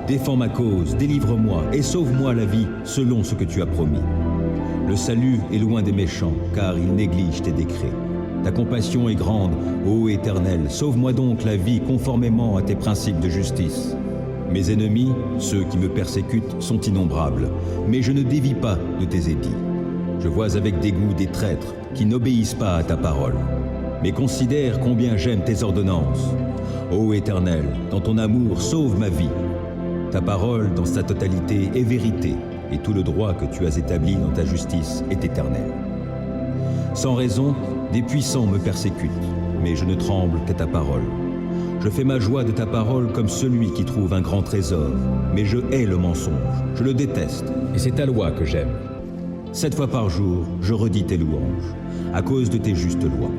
Défends ma cause, délivre-moi et sauve-moi la vie selon ce que tu as promis. Le salut est loin des méchants, car ils négligent tes décrets. Ta compassion est grande, ô Éternel, sauve-moi donc la vie conformément à tes principes de justice. Mes ennemis, ceux qui me persécutent, sont innombrables, mais je ne dévie pas de tes édits. Je vois avec dégoût des traîtres qui n'obéissent pas à ta parole. Mais considère combien j'aime tes ordonnances. Ô Éternel, dans ton amour, sauve ma vie. Ta parole, dans sa totalité, est vérité, et tout le droit que tu as établi dans ta justice est éternel. Sans raison, des puissants me persécutent, mais je ne tremble qu'à ta parole. Je fais ma joie de ta parole comme celui qui trouve un grand trésor, mais je hais le mensonge, je le déteste, et c'est ta loi que j'aime. 7 fois par jour, je redis tes louanges, à cause de tes justes lois.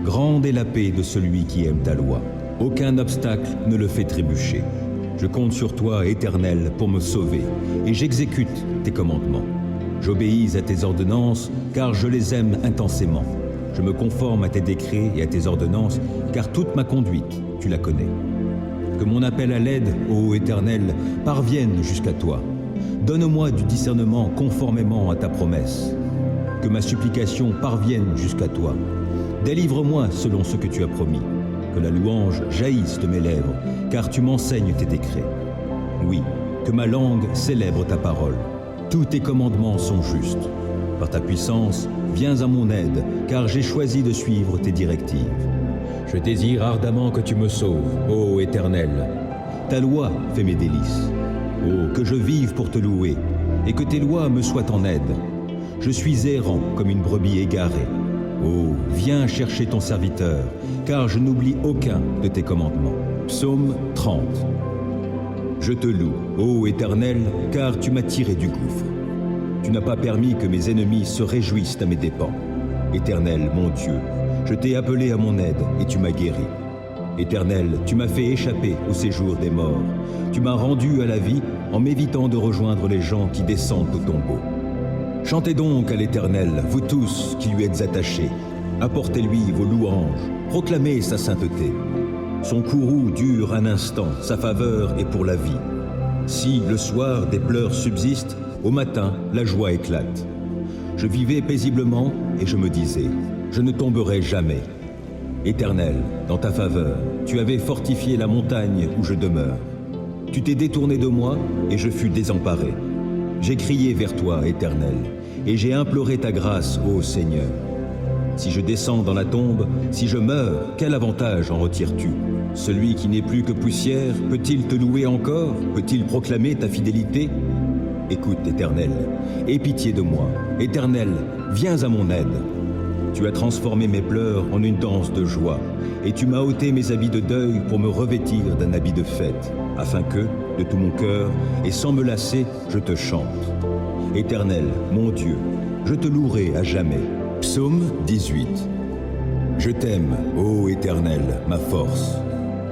Grande est la paix de celui qui aime ta loi. Aucun obstacle ne le fait trébucher. Je compte sur toi, Éternel, pour me sauver, et j'exécute tes commandements. J'obéis à tes ordonnances, car je les aime intensément. Je me conforme à tes décrets et à tes ordonnances, car toute ma conduite, tu la connais. Que mon appel à l'aide, ô Éternel, parvienne jusqu'à toi. Donne-moi du discernement conformément à ta promesse. Que ma supplication parvienne jusqu'à toi. Délivre-moi selon ce que tu as promis. Que la louange jaillisse de mes lèvres, car tu m'enseignes tes décrets. Oui, que ma langue célèbre ta parole. Tous tes commandements sont justes. Par ta puissance, viens à mon aide, car j'ai choisi de suivre tes directives. Je désire ardemment que tu me sauves, ô Éternel. Ta loi fait mes délices. Oh, que je vive pour te louer, et que tes lois me soient en aide. Je suis errant comme une brebis égarée. Oh, viens chercher ton serviteur, car je n'oublie aucun de tes commandements. Psaume 30. Je te loue, ô Éternel, car tu m'as tiré du gouffre. Tu n'as pas permis que mes ennemis se réjouissent à mes dépens. Éternel, mon Dieu, je t'ai appelé à mon aide et tu m'as guéri. Éternel, tu m'as fait échapper au séjour des morts. Tu m'as rendu à la vie en m'évitant de rejoindre les gens qui descendent au tombeau. Chantez donc à l'Éternel, vous tous qui lui êtes attachés. Apportez-lui vos louanges, proclamez sa sainteté. Son courroux dure un instant, sa faveur est pour la vie. Si, le soir, des pleurs subsistent, au matin, la joie éclate. Je vivais paisiblement et je me disais, je ne tomberai jamais. Éternel, dans ta faveur, tu avais fortifié la montagne où je demeure. Tu t'es détourné de moi et je fus désemparé. J'ai crié vers toi, Éternel, et j'ai imploré ta grâce, ô Seigneur. Si je descends dans la tombe, si je meurs, quel avantage en retires-tu? Celui qui n'est plus que poussière, peut-il te louer encore? Peut-il proclamer ta fidélité? Écoute, Éternel, aie pitié de moi. Éternel, viens à mon aide. Tu as transformé mes pleurs en une danse de joie, et tu m'as ôté mes habits de deuil pour me revêtir d'un habit de fête, afin que, de tout mon cœur, et sans me lasser, je te chante. Éternel, mon Dieu, je te louerai à jamais. Psaume 18. Je t'aime, ô Éternel, ma force.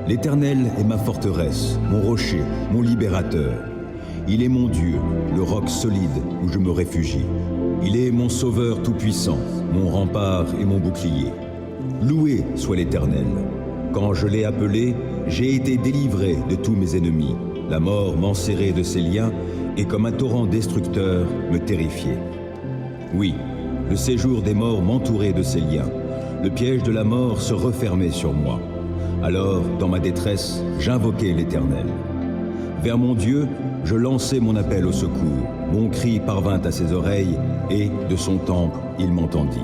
L'Éternel est ma forteresse, mon rocher, mon libérateur. Il est mon Dieu, le roc solide où je me réfugie. Il est mon sauveur tout-puissant, mon rempart et mon bouclier. Loué soit l'Éternel. Quand je l'ai appelé, j'ai été délivré de tous mes ennemis. La mort m'enserrait de ses liens et comme un torrent destructeur me terrifiait. Oui, le séjour des morts m'entourait de ses liens. Le piège de la mort se refermait sur moi. Alors, dans ma détresse, j'invoquai l'Éternel. Vers mon Dieu, je lançai mon appel au secours. Mon cri parvint à ses oreilles et, de son temple, il m'entendit.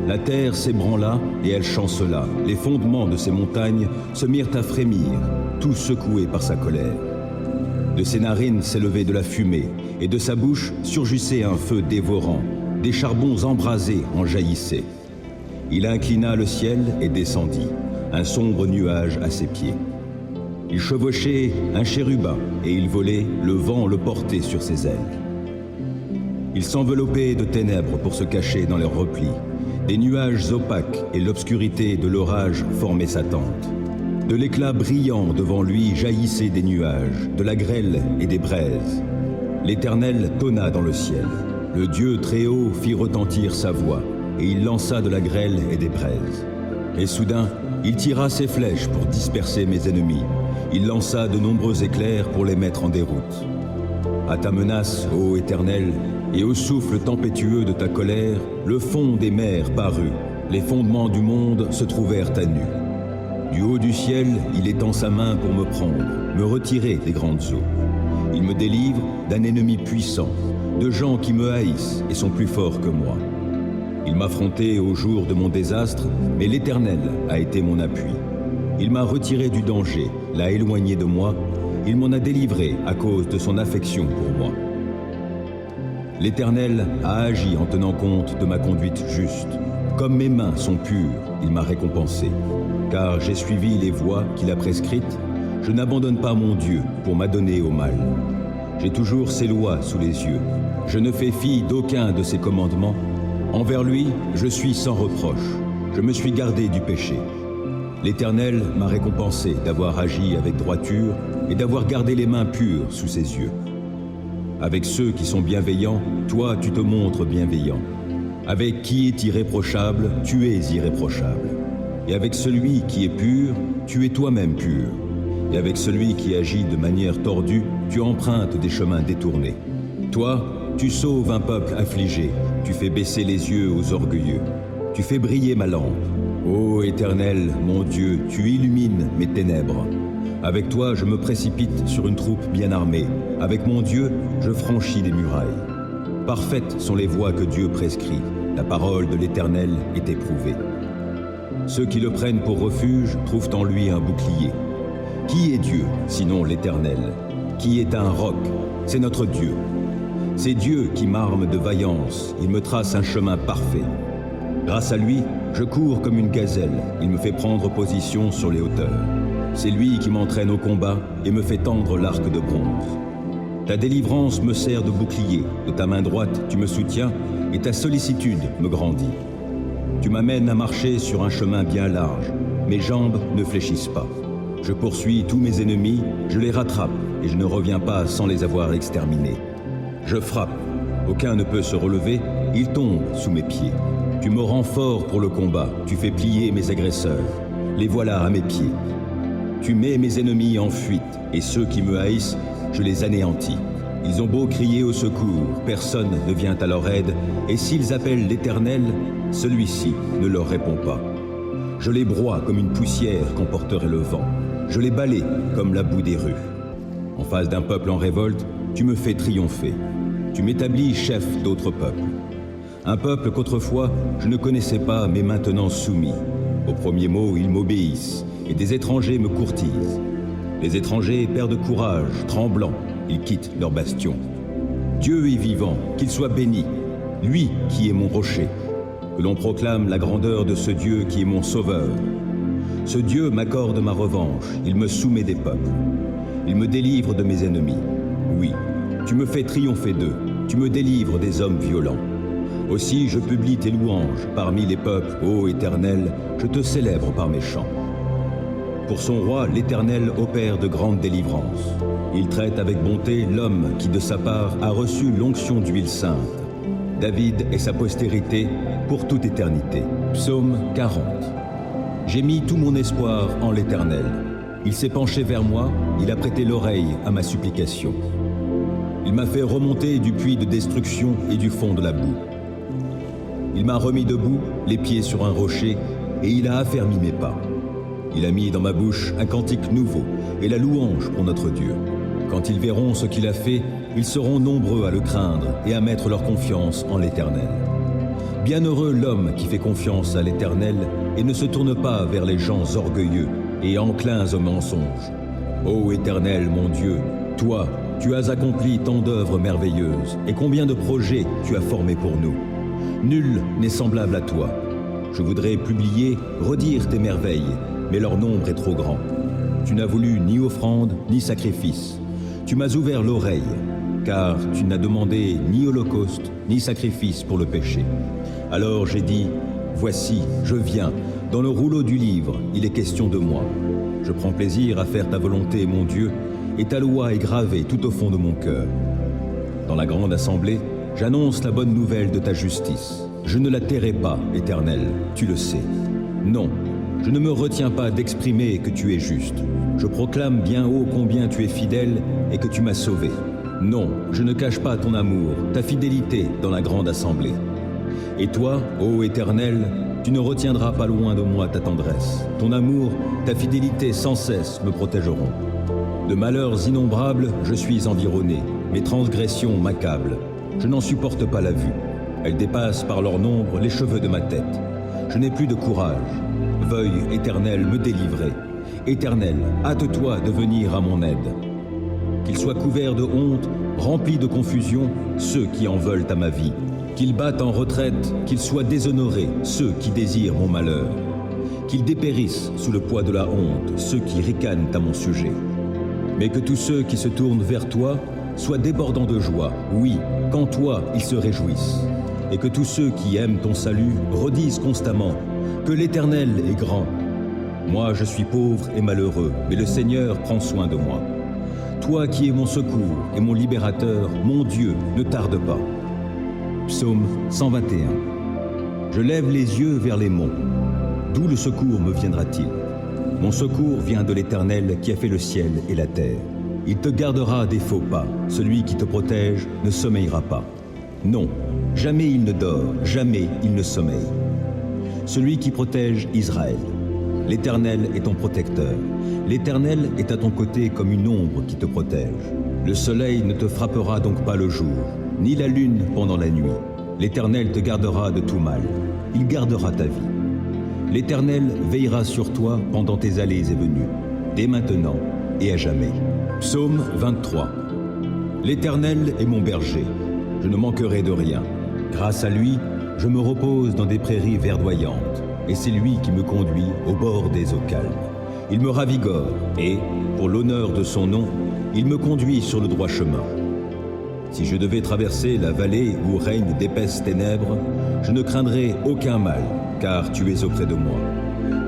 La terre s'ébranla et elle chancela. Les fondements de ses montagnes se mirent à frémir, tout secoués par sa colère. De ses narines s'élevait de la fumée et de sa bouche surgissait un feu dévorant. Des charbons embrasés en jaillissaient. Il inclina le ciel et descendit, un sombre nuage à ses pieds. Il chevauchait un chérubin et il volait, le vent le portait sur ses ailes. Il s'enveloppait de ténèbres pour se cacher dans leurs replis. Des nuages opaques et l'obscurité de l'orage formaient sa tente. De l'éclat brillant devant lui jaillissaient des nuages, de la grêle et des braises. L'Éternel tonna dans le ciel. Le Dieu très haut fit retentir sa voix, et il lança de la grêle et des braises. Et soudain, il tira ses flèches pour disperser mes ennemis. Il lança de nombreux éclairs pour les mettre en déroute. À ta menace, ô Éternel, et au souffle tempétueux de ta colère, le fond des mers parut, les fondements du monde se trouvèrent à nu. Du haut du ciel, il étend sa main pour me prendre, me retirer des grandes eaux. Il me délivre d'un ennemi puissant, de gens qui me haïssent et sont plus forts que moi. Il m'affrontait au jour de mon désastre, mais l'Éternel a été mon appui. Il m'a retiré du danger, l'a éloigné de moi, il m'en a délivré à cause de son affection pour moi. L'Éternel a agi en tenant compte de ma conduite juste. Comme mes mains sont pures, il m'a récompensé. Car j'ai suivi les voies qu'il a prescrites, je n'abandonne pas mon Dieu pour m'adonner au mal. J'ai toujours ses lois sous les yeux. Je ne fais fi d'aucun de ses commandements. Envers lui, je suis sans reproche. Je me suis gardé du péché. L'Éternel m'a récompensé d'avoir agi avec droiture et d'avoir gardé les mains pures sous ses yeux. Avec ceux qui sont bienveillants, toi tu te montres bienveillant. Avec qui est irréprochable, tu es irréprochable. Et avec celui qui est pur, tu es toi-même pur. Et avec celui qui agit de manière tordue, tu empruntes des chemins détournés. Toi, tu sauves un peuple affligé, tu fais baisser les yeux aux orgueilleux. Tu fais briller ma lampe. Ô Éternel, mon Dieu, tu illumines mes ténèbres. Avec toi, je me précipite sur une troupe bien armée. Avec mon Dieu, je franchis les murailles. Parfaites sont les voies que Dieu prescrit. La parole de l'Éternel est éprouvée. Ceux qui le prennent pour refuge trouvent en lui un bouclier. Qui est Dieu, sinon l'Éternel? Qui est un roc? C'est notre Dieu. C'est Dieu qui m'arme de vaillance. Il me trace un chemin parfait. Grâce à lui, je cours comme une gazelle. Il me fait prendre position sur les hauteurs. C'est lui qui m'entraîne au combat et me fait tendre l'arc de bronze. Ta délivrance me sert de bouclier. De ta main droite, tu me soutiens et ta sollicitude me grandit. Tu m'amènes à marcher sur un chemin bien large. Mes jambes ne fléchissent pas. Je poursuis tous mes ennemis, je les rattrape et je ne reviens pas sans les avoir exterminés. Je frappe, aucun ne peut se relever, ils tombent sous mes pieds. Tu me rends fort pour le combat, tu fais plier mes agresseurs. Les voilà à mes pieds. Tu mets mes ennemis en fuite et ceux qui me haïssent, je les anéantis. Ils ont beau crier au secours, personne ne vient à leur aide, et s'ils appellent l'Éternel, celui-ci ne leur répond pas. Je les broie comme une poussière qu'emporterait le vent. Je les balaie comme la boue des rues. En face d'un peuple en révolte, tu me fais triompher. Tu m'établis chef d'autres peuples. Un peuple qu'autrefois je ne connaissais pas, mais maintenant soumis. Au premier mot, ils m'obéissent, et des étrangers me courtisent. Les étrangers perdent courage, tremblants, ils quittent leur bastion. Dieu est vivant, qu'il soit béni, lui qui est mon rocher. Que l'on proclame la grandeur de ce Dieu qui est mon sauveur. Ce Dieu m'accorde ma revanche, il me soumet des peuples. Il me délivre de mes ennemis. Oui, tu me fais triompher d'eux, tu me délivres des hommes violents. Aussi je publie tes louanges parmi les peuples, ô Éternel, je te célèbre par mes chants. Pour son roi, l'Éternel opère de grandes délivrances. Il traite avec bonté l'homme qui de sa part a reçu l'onction d'huile sainte. David et sa postérité pour toute éternité. Psaume 40. J'ai mis tout mon espoir en l'Éternel. Il s'est penché vers moi, il a prêté l'oreille à ma supplication. Il m'a fait remonter du puits de destruction et du fond de la boue. Il m'a remis debout, les pieds sur un rocher, et il a affermi mes pas. Il a mis dans ma bouche un cantique nouveau et la louange pour notre Dieu. Quand ils verront ce qu'il a fait, ils seront nombreux à le craindre et à mettre leur confiance en l'Éternel. Bienheureux l'homme qui fait confiance à l'Éternel et ne se tourne pas vers les gens orgueilleux et enclins au mensonge. Ô Éternel, mon Dieu, toi, tu as accompli tant d'œuvres merveilleuses et combien de projets tu as formés pour nous. Nul n'est semblable à toi. Je voudrais publier, redire tes merveilles, mais leur nombre est trop grand. Tu n'as voulu ni offrande, ni sacrifice. Tu m'as ouvert l'oreille, car tu n'as demandé ni holocauste, ni sacrifice pour le péché. Alors j'ai dit, voici, je viens, dans le rouleau du livre, il est question de moi. Je prends plaisir à faire ta volonté, mon Dieu, et ta loi est gravée tout au fond de mon cœur. Dans la grande assemblée, j'annonce la bonne nouvelle de ta justice. Je ne la tairai pas, Éternel, tu le sais. Non, je ne me retiens pas d'exprimer que tu es juste. Je proclame bien haut combien tu es fidèle et que tu m'as sauvé. Non, je ne cache pas ton amour, ta fidélité dans la grande assemblée. Et toi, ô Éternel, tu ne retiendras pas loin de moi ta tendresse. Ton amour, ta fidélité sans cesse me protégeront. De malheurs innombrables, je suis environné. Mes transgressions m'accablent. Je n'en supporte pas la vue. Elles dépassent par leur nombre les cheveux de ma tête. Je n'ai plus de courage. Veuille, Éternel, me délivrer. Éternel, hâte-toi de venir à mon aide. Qu'ils soient couverts de honte, remplis de confusion, ceux qui en veulent à ma vie. Qu'ils battent en retraite, qu'ils soient déshonorés, ceux qui désirent mon malheur. Qu'ils dépérissent sous le poids de la honte, ceux qui ricanent à mon sujet. Mais que tous ceux qui se tournent vers toi soient débordants de joie, oui, qu'en toi ils se réjouissent. Et que tous ceux qui aiment ton salut redisent constamment que l'Éternel est grand. Moi je suis pauvre et malheureux, mais le Seigneur prend soin de moi. Toi qui es mon secours et mon libérateur, mon Dieu, ne tarde pas. Psaume 121. Je lève les yeux vers les monts. D'où le secours me viendra-t-il? Mon secours vient de l'Éternel qui a fait le ciel et la terre. Il te gardera des faux pas. Celui qui te protège ne sommeillera pas. Non, jamais il ne dort, jamais il ne sommeille. Celui qui protège Israël. L'Éternel est ton protecteur. L'Éternel est à ton côté comme une ombre qui te protège. Le soleil ne te frappera donc pas le jour, ni la lune pendant la nuit. L'Éternel te gardera de tout mal. Il gardera ta vie. L'Éternel veillera sur toi pendant tes allées et venues, dès maintenant et à jamais. Psaume 23. L'Éternel est mon berger. Je ne manquerai de rien. Grâce à lui, je me repose dans des prairies verdoyantes. Et c'est lui qui me conduit au bord des eaux calmes. Il me ravigore et, pour l'honneur de son nom, il me conduit sur le droit chemin. Si je devais traverser la vallée où règnent d'épaisses ténèbres, je ne craindrai aucun mal, car tu es auprès de moi.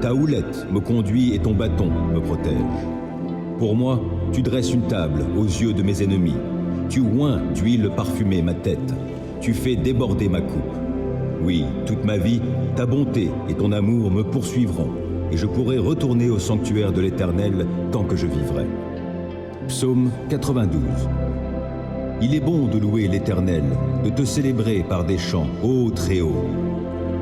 Ta houlette me conduit et ton bâton me protège. Pour moi, tu dresses une table aux yeux de mes ennemis. Tu oins d'huile parfumée ma tête. Tu fais déborder ma coupe. Oui, toute ma vie, ta bonté et ton amour me poursuivront, et je pourrai retourner au sanctuaire de l'Éternel tant que je vivrai. Psaume 92. Il est bon de louer l'Éternel, de te célébrer par des chants, ô Très-Haut,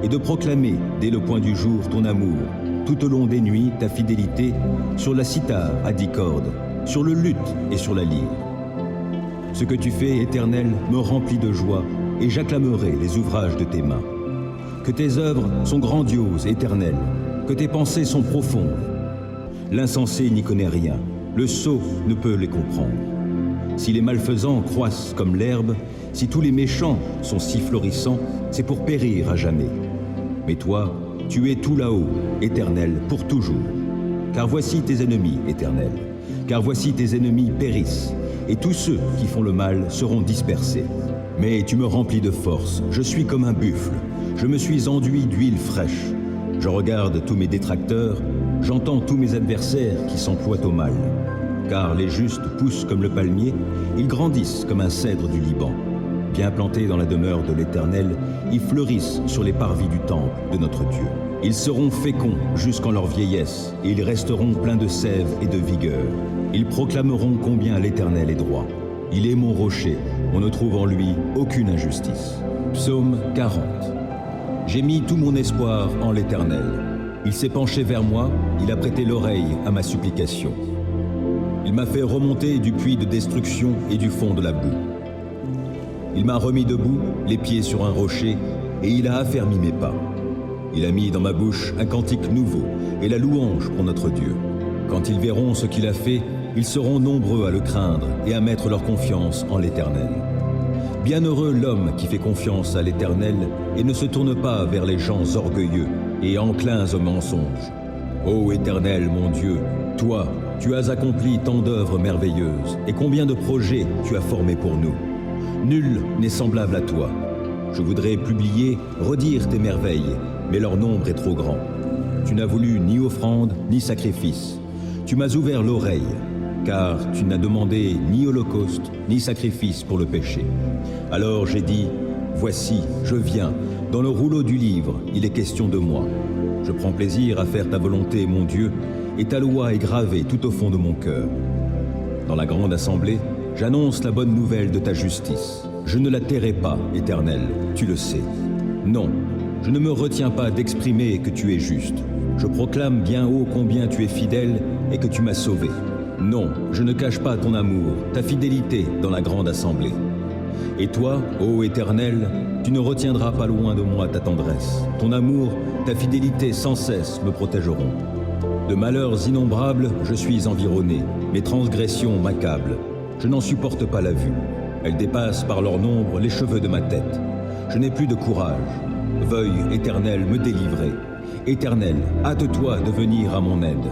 et de proclamer dès le point du jour ton amour, tout au long des nuits ta fidélité, sur la cithare à 10 cordes, sur le luth et sur la lyre. Ce que tu fais, Éternel, me remplit de joie, et j'acclamerai les ouvrages de tes mains. Que tes œuvres sont grandioses, Éternel, que tes pensées sont profondes. L'insensé n'y connaît rien, le sot ne peut les comprendre. Si les malfaisants croissent comme l'herbe, si tous les méchants sont si florissants, c'est pour périr à jamais. Mais toi, tu es tout là-haut, Éternel, pour toujours. Car voici tes ennemis, Éternel, car voici tes ennemis périssent, et tous ceux qui font le mal seront dispersés. Mais tu me remplis de force, je suis comme un buffle, je me suis enduit d'huile fraîche. Je regarde tous mes détracteurs, j'entends tous mes adversaires qui s'emploient au mal. Car les justes poussent comme le palmier, ils grandissent comme un cèdre du Liban. Bien plantés dans la demeure de l'Éternel, ils fleurissent sur les parvis du temple de notre Dieu. Ils seront féconds jusqu'en leur vieillesse, et ils resteront pleins de sève et de vigueur. Ils proclameront combien l'Éternel est droit. Il est mon rocher, on ne trouve en lui aucune injustice. Psaume 40. J'ai mis tout mon espoir en l'Éternel. Il s'est penché vers moi, il a prêté l'oreille à ma supplication. Il m'a fait remonter du puits de destruction et du fond de la boue. Il m'a remis debout, les pieds sur un rocher, et il a affermi mes pas. Il a mis dans ma bouche un cantique nouveau et la louange pour notre Dieu. Quand ils verront ce qu'il a fait, ils seront nombreux à le craindre et à mettre leur confiance en l'Éternel. Bienheureux l'homme qui fait confiance à l'Éternel et ne se tourne pas vers les gens orgueilleux et enclins au mensonge. Ô Éternel, mon Dieu, toi, tu as accompli tant d'œuvres merveilleuses, et combien de projets tu as formés pour nous. Nul n'est semblable à toi. Je voudrais publier, redire tes merveilles, mais leur nombre est trop grand. Tu n'as voulu ni offrande, ni sacrifice. Tu m'as ouvert l'oreille, car tu n'as demandé ni holocauste, ni sacrifice pour le péché. Alors j'ai dit, voici, je viens, dans le rouleau du livre, il est question de moi. Je prends plaisir à faire ta volonté, mon Dieu, et ta loi est gravée tout au fond de mon cœur. Dans la grande assemblée, j'annonce la bonne nouvelle de ta justice. Je ne la tairai pas, Éternel, tu le sais. Non, je ne me retiens pas d'exprimer que tu es juste. Je proclame bien haut combien tu es fidèle et que tu m'as sauvé. Non, je ne cache pas ton amour, ta fidélité dans la grande assemblée. Et toi, ô Éternel, tu ne retiendras pas loin de moi ta tendresse. Ton amour, ta fidélité sans cesse me protégeront. De malheurs innombrables, je suis environné. Mes transgressions m'accablent. Je n'en supporte pas la vue. Elles dépassent par leur nombre les cheveux de ma tête. Je n'ai plus de courage. Veuille, Éternel, me délivrer. Éternel, hâte-toi de venir à mon aide.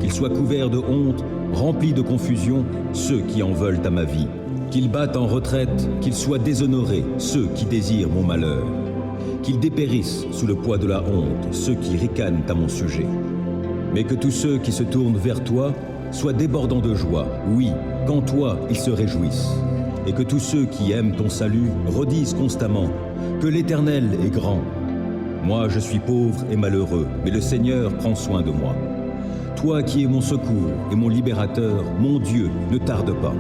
Qu'ils soient couverts de honte, remplis de confusion, ceux qui en veulent à ma vie. Qu'ils battent en retraite, qu'ils soient déshonorés, ceux qui désirent mon malheur. Qu'ils dépérissent sous le poids de la honte, ceux qui ricanent à mon sujet. Mais que tous ceux qui se tournent vers toi soient débordants de joie, oui, qu'en toi ils se réjouissent. Et que tous ceux qui aiment ton salut redisent constamment que l'Éternel est grand. Moi je suis pauvre et malheureux, mais le Seigneur prend soin de moi. Toi qui es mon secours et mon libérateur, mon Dieu, ne tarde pas.